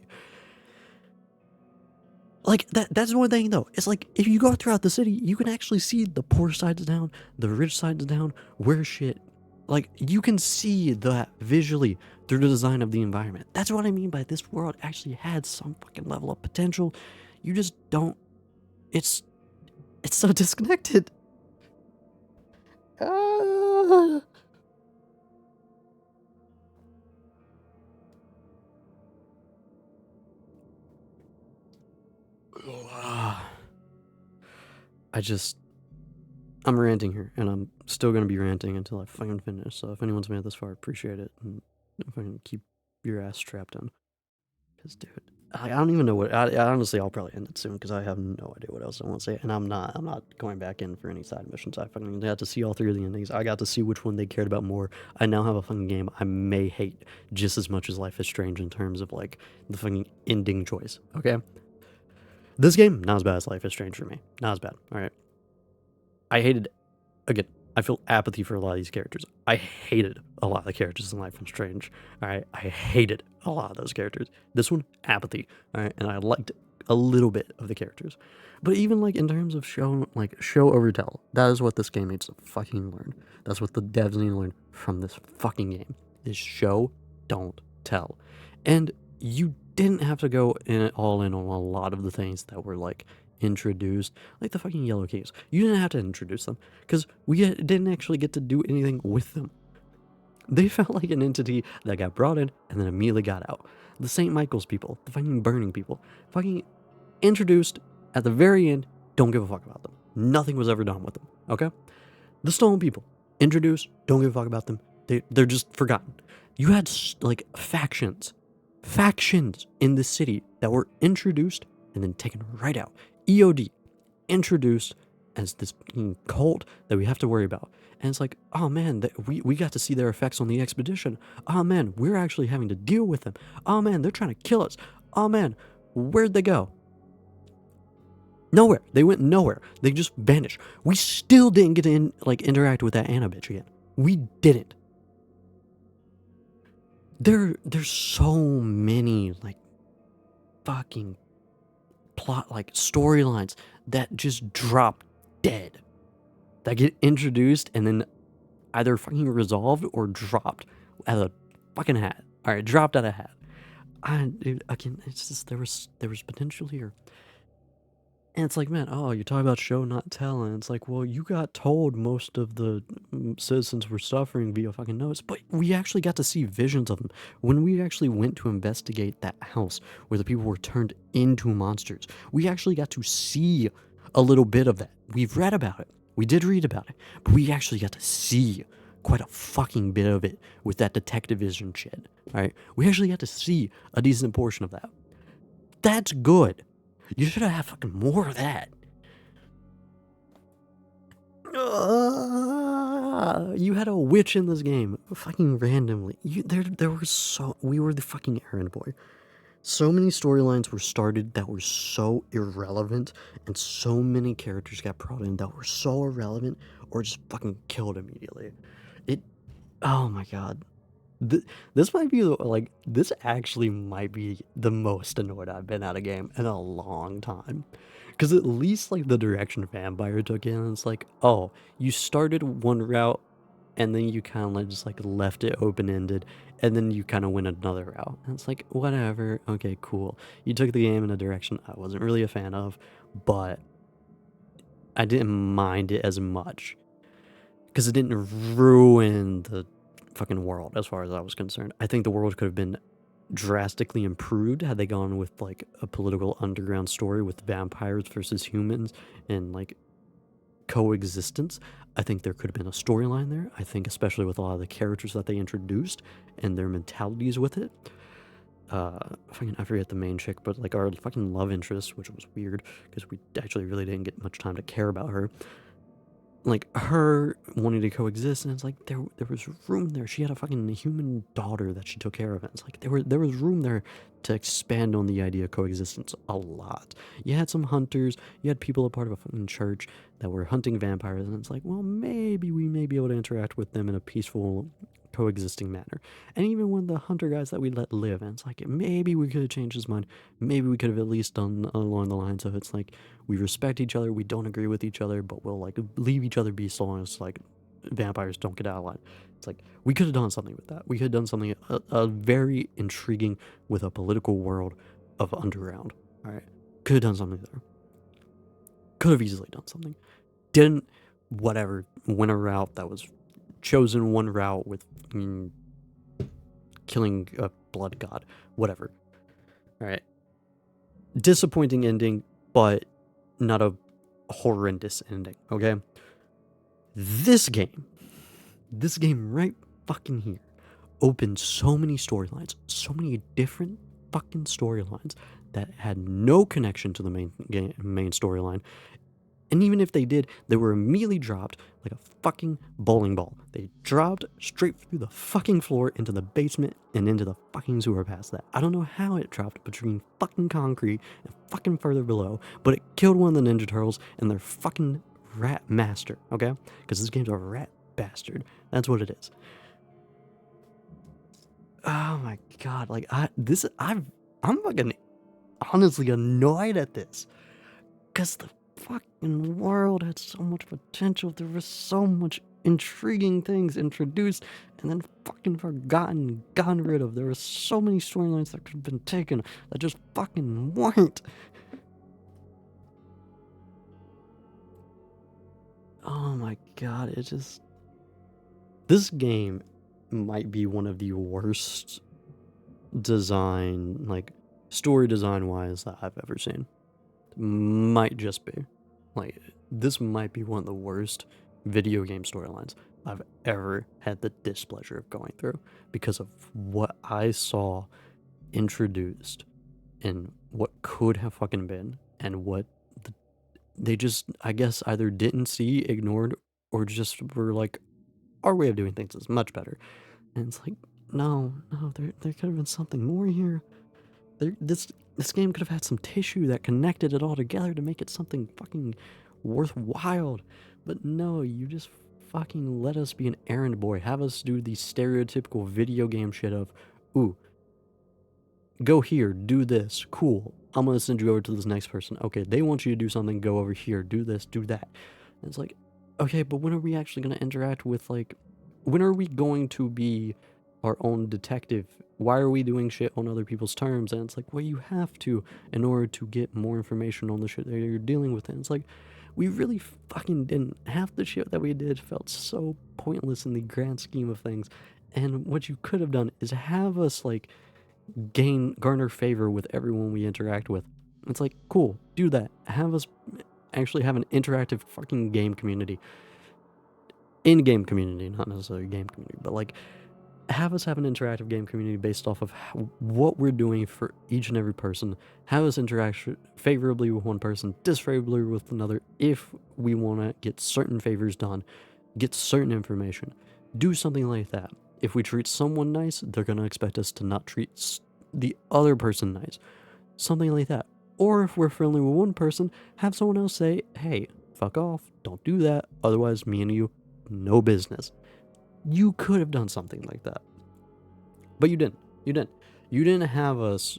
Like, that's one thing, though. It's like, if you go throughout the city, you can actually see the poor sides down, the rich sides down, where shit. Like, you can see that visually through the design of the environment. That's what I mean by this world actually had some fucking level of potential. You just don't... It's so disconnected. I'm ranting here, and I'm still gonna be ranting until I fucking finish. So if anyone's made it this far, I appreciate it, and fucking keep your ass strapped in. Cause, dude, I don't even know what. I honestly, I'll probably end it soon because I have no idea what else I want to say, and I'm not going back in for any side missions. I fucking got to see all three of the endings. I got to see which one they cared about more. I now have a fucking game I may hate just as much as Life is Strange in terms of like the fucking ending choice. Okay, this game not as bad as Life is Strange for me. Not as bad. All right. I hated, again, I feel apathy for a lot of these characters. I hated a lot of the characters in Life is Strange. All right, I hated a lot of those characters. This one, apathy. All right, and I liked a little bit of the characters. But even like in terms of show over tell, that is what this game needs to fucking learn. That's what the devs need to learn from this fucking game. Is show, don't tell. And you didn't have to go all in on a lot of the things that were like introduced, like the fucking Yellow Keys. You didn't have to introduce them because we didn't actually get to do anything with them. They felt like an entity that got brought in and then immediately got out. The St. Michael's people, the fucking burning people, fucking introduced at the very end, don't give a fuck about them. Nothing was ever done with them, okay? The Stone people, introduced, don't give a fuck about them. They're just forgotten. You had like factions in the city that were introduced and then taken right out. EOD, introduced as this cult that we have to worry about. And it's like, oh man, we got to see their effects on the expedition. Oh man, we're actually having to deal with them. Oh man, they're trying to kill us. Oh man, where'd they go? Nowhere. They went nowhere. They just vanished. We still didn't get to interact with that Anna bitch again. We didn't. There's so many like fucking plot like storylines that just drop dead. That get introduced and then either fucking resolved or dropped out of a fucking hat. Alright, dropped out of a hat. Dude, again, it's just there was potential here. And it's like, man, oh, you're talking about show not tell, and it's like, well, you got told most of the citizens were suffering via fucking notice, but we actually got to see visions of them. When we actually went to investigate that house where the people were turned into monsters, we actually got to see a little bit of that. We've read about it. We did read about it, but we actually got to see quite a fucking bit of it with that detective vision shit, right? We actually got to see a decent portion of that. That's good. You should have had fucking more of that. You had a witch in this game, fucking randomly. There were we were the fucking errand boy. So many storylines were started that were so irrelevant, and so many characters got brought in that were so irrelevant, or just fucking killed immediately. Oh my god. This might be like, this actually might be the most annoyed I've been at a game in a long time. Because at least like the direction Vampire took in, it's like, oh, you started one route and then you kind of just like left it open-ended and then you kind of went another route. And it's like, whatever, okay, cool. You took the game in a direction I wasn't really a fan of, but I didn't mind it as much. Because it didn't ruin the fucking world as far as I was concerned. I think the world could have been drastically improved had they gone with like a political underground story with vampires versus humans and like coexistence. I think there could have been a storyline there. I think especially with a lot of the characters that they introduced and their mentalities with it. I forget the main chick, but like our fucking love interest, which was weird because we actually really didn't get much time to care about her. Like her wanting to coexist, and it's like there was room there. She had a fucking human daughter that she took care of, and it's like there was room there to expand on the idea of coexistence a lot. You had some hunters, you had people a part of a fucking church that were hunting vampires, and it's like, well, maybe we may be able to interact with them in a peaceful, coexisting manner. And even when the hunter guys that we let live, and it's like maybe we could have changed his mind. Maybe we could have at least done along the lines of it's like we respect each other, we don't agree with each other, but we'll like leave each other be so long as like vampires don't get out of line. It's like we could have done something with that. We could have done something a very intriguing with a political world of underground. All right, could have done something there. Could have easily done something. Didn't. Whatever. Went a route that was chosen, one route with killing a blood god. Whatever. All right. Disappointing ending, but not a horrendous ending. Okay. This game right fucking here opened so many storylines, so many different fucking storylines that had no connection to the main storyline. And even if they did, they were immediately dropped like a fucking bowling ball. They dropped straight through the fucking floor into the basement and into the fucking sewer past that. I don't know how it dropped between fucking concrete and fucking further below, but it killed one of the Ninja Turtles and their fucking rat master, okay? Because this game's a rat bastard. That's what it is. Oh my god, like I'm fucking honestly annoyed at this. Because the fucking world had so much potential. There was so much intriguing things introduced and then fucking forgotten, gotten rid of. There were so many storylines that could have been taken that just fucking weren't. Oh my god, it just... This game might be one of the worst design, like, story design-wise that I've ever seen. Might just be. Like, this might be one of the worst video game storylines I've ever had the displeasure of going through because of what I saw introduced and what could have fucking been and what they just, I guess, either didn't see, ignored, or just were like, our way of doing things is much better. And it's like, no, there could have been something more here. This game could have had some tissue that connected it all together to make it something fucking worthwhile. But no, you just fucking let us be an errand boy. Have us do the stereotypical video game shit of, ooh, go here, do this, cool. I'm gonna send you over to this next person. Okay, they want you to do something, go over here, do this, do that. And it's like, okay, but when are we actually gonna interact with, like, when are we going to be our own detective? Why are we doing shit on other people's terms? And it's like, well, you have to in order to get more information on the shit that you're dealing with. And it's like, we really fucking didn't. Half the shit that we did felt so pointless in the grand scheme of things. And what you could have done is have us, like, garner favor with everyone we interact with. It's like, cool, do that. Have us actually have an interactive fucking game community. In-game community, not necessarily game community, but like, have us have an interactive game community based off of what we're doing for each and every person. Have us interact favorably with one person, disfavorably with another, if we want to get certain favors done, get certain information. Do something like that. If we treat someone nice, they're going to expect us to not treat the other person nice. Something like that. Or if we're friendly with one person, have someone else say, hey, fuck off, don't do that, otherwise me and you, no business. You could have done something like that. But you didn't. You didn't. You didn't have us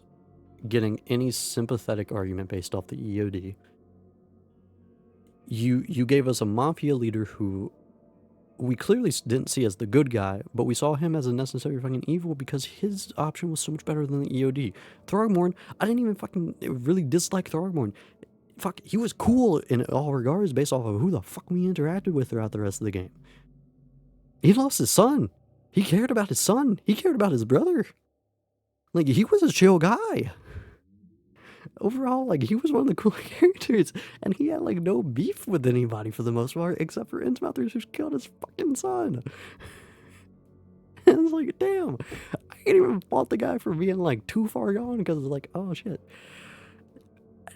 getting any sympathetic argument based off the EOD. You gave us a mafia leader who we clearly didn't see as the good guy, but we saw him as a necessary fucking evil because his option was so much better than the EOD. Throgmorn, I didn't even fucking really dislike Throgmorn. Fuck, he was cool in all regards based off of who the fuck we interacted with throughout the rest of the game. He lost his son. He cared about his son. He cared about his brother. Like, he was a chill guy. Overall, like, he was one of the cooler characters, and he had, like, no beef with anybody for the most part, except for Innsmouth, who killed his fucking son. And it's like, damn, I can't even fault the guy for being, like, too far gone, because it's like, oh, shit.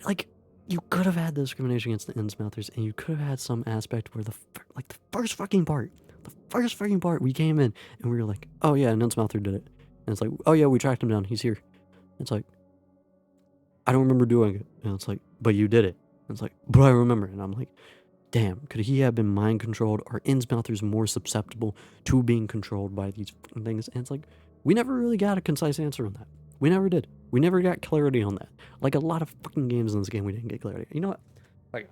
Like, you could have had discrimination against the Innsmouthers, and you could have had some aspect where the first fucking part, we came in, and we were like, oh, yeah, an Innsmouther did it. And it's like, oh, yeah, we tracked him down, he's here. It's like, I don't remember doing it. And it's like, but you did it. And it's like, but I remember. And I'm like, damn, could he have been mind controlled? Are Innsmouthers more susceptible to being controlled by these things? And it's like, we never really got a concise answer on that. We never did. We never got clarity on that. Like a lot of fucking games in this game, we didn't get clarity. You know what? Like,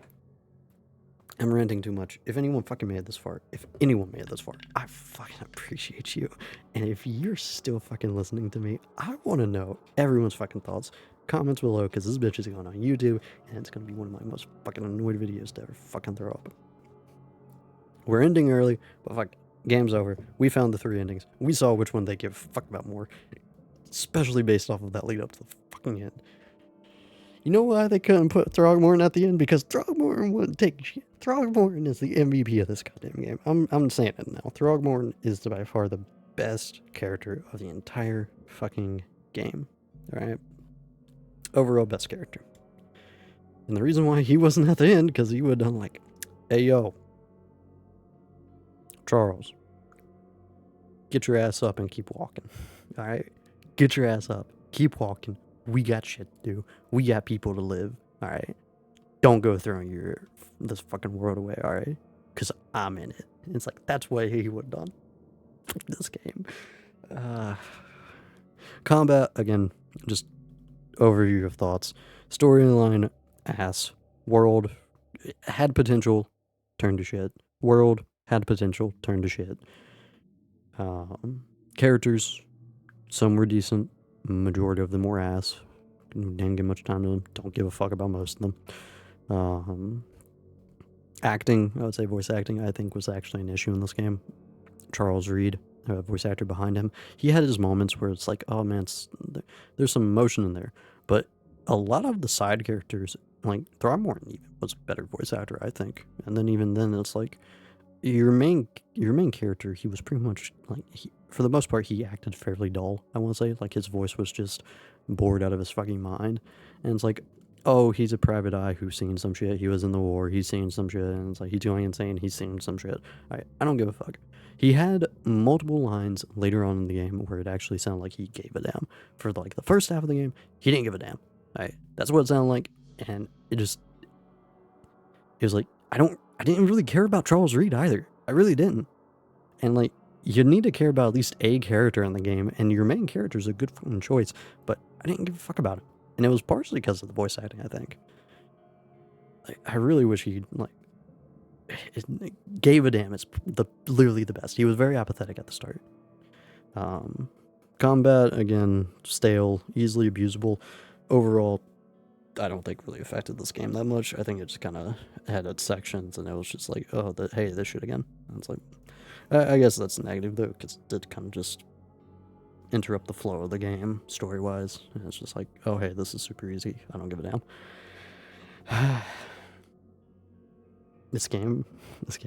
I'm ranting too much. If anyone fucking made it this far, I fucking appreciate you. And if you're still fucking listening to me, I want to know everyone's fucking thoughts. Comments below, because this bitch is going on YouTube, and it's going to be one of my most fucking annoyed videos to ever fucking throw up. We're ending early, but fuck, game's over. We found the 3 endings. We saw which one they give a fuck about more, especially based off of that lead up to the fucking end. You know why they couldn't put Throgmorton at the end? Because Throgmorton wouldn't take shit. Throgmorton is the MVP of this goddamn game. I'm saying it now. Throgmorton is by far the best character of the entire fucking game. Alright? Overall best character. And the reason why he wasn't at the end, because he would have done like, hey yo, Charles, get your ass up and keep walking. Alright? Get your ass up. Keep walking. We got shit to do. We got people to live. Alright? Don't go throwing this fucking world away, alright? Because I'm in it. And it's like, that's what he would have done. This game. Combat, again, just overview of thoughts. Storyline, ass. World had potential, turned to shit. World had potential, turned to shit. Characters, some were decent. Majority of them were ass. Didn't give much time to them. Don't give a fuck about most of them. Acting, I would say voice acting, I think was actually an issue in this game. Charles Reed, voice actor behind him, he had his moments where it's like, oh man, there's some emotion in there. But a lot of the side characters, like Throgmorton even was a better voice actor, I think. And then even then, it's like your main character, he was pretty much like, for the most part, he acted fairly dull. I want to say, like his voice was just bored out of his fucking mind. And it's like, oh, he's a private eye who's seen some shit. He was in the war. He's seen some shit. And it's like, he's going insane. He's seen some shit. I don't give a fuck. He had multiple lines later on in the game where it actually sounded like he gave a damn. For like the first half of the game, he didn't give a damn. Right? That's what it sounded like, and it was like I didn't really care about Charles Reed either. I really didn't. And like you need to care about at least a character in the game, and your main character is a good fucking choice, but I didn't give a fuck about it. And it was partially because of the voice acting, I think. Like, I really wish he like gave a damn. It's literally the best. He was very apathetic at the start. Combat, again, stale, easily abusable. Overall, I don't think really affected this game that much. I think it just kind of had its sections, and it was just like, oh, hey, this shit again. And it's like, I guess that's negative though, because it did kind of just interrupt the flow of the game story-wise. And it's just like, oh, hey, this is super easy. I don't give a damn. This game,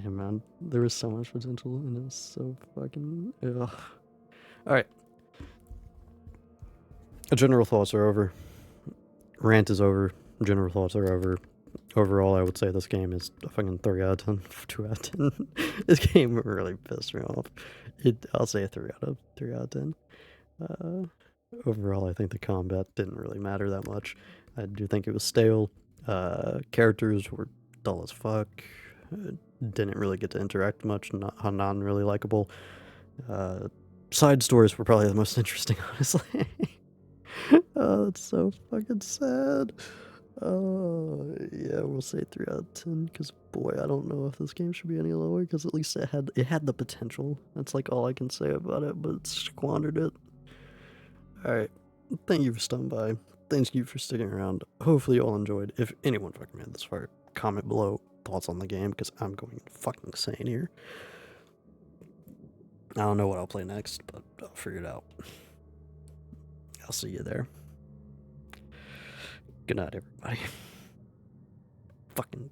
man, there was so much potential, and it was so fucking. Ugh. All right. General thoughts are over. Rant is over. General thoughts are over. Overall, I would say this game is a fucking 3 out of 10, 2 out of 10. This game really pissed me off. I'll say a 3 out of 10. Overall, I think the combat didn't really matter that much. I do think it was stale. Characters were dull as fuck. Didn't really get to interact much. Non really likable. Side stories were probably the most interesting, honestly. Oh, that's so fucking sad. Yeah, we'll say 3 out of 10. Because boy, I don't know if this game should be any lower. Because at least it had the potential. That's like all I can say about it. But it squandered it. All right. Thank you for stopping by. Thank you for sticking around. Hopefully you all enjoyed. If anyone fucking made this far, comment below thoughts on the game, because I'm going fucking insane here. I don't know what I'll play next, but I'll figure it out. I'll see you there. Good night, everybody. Fucking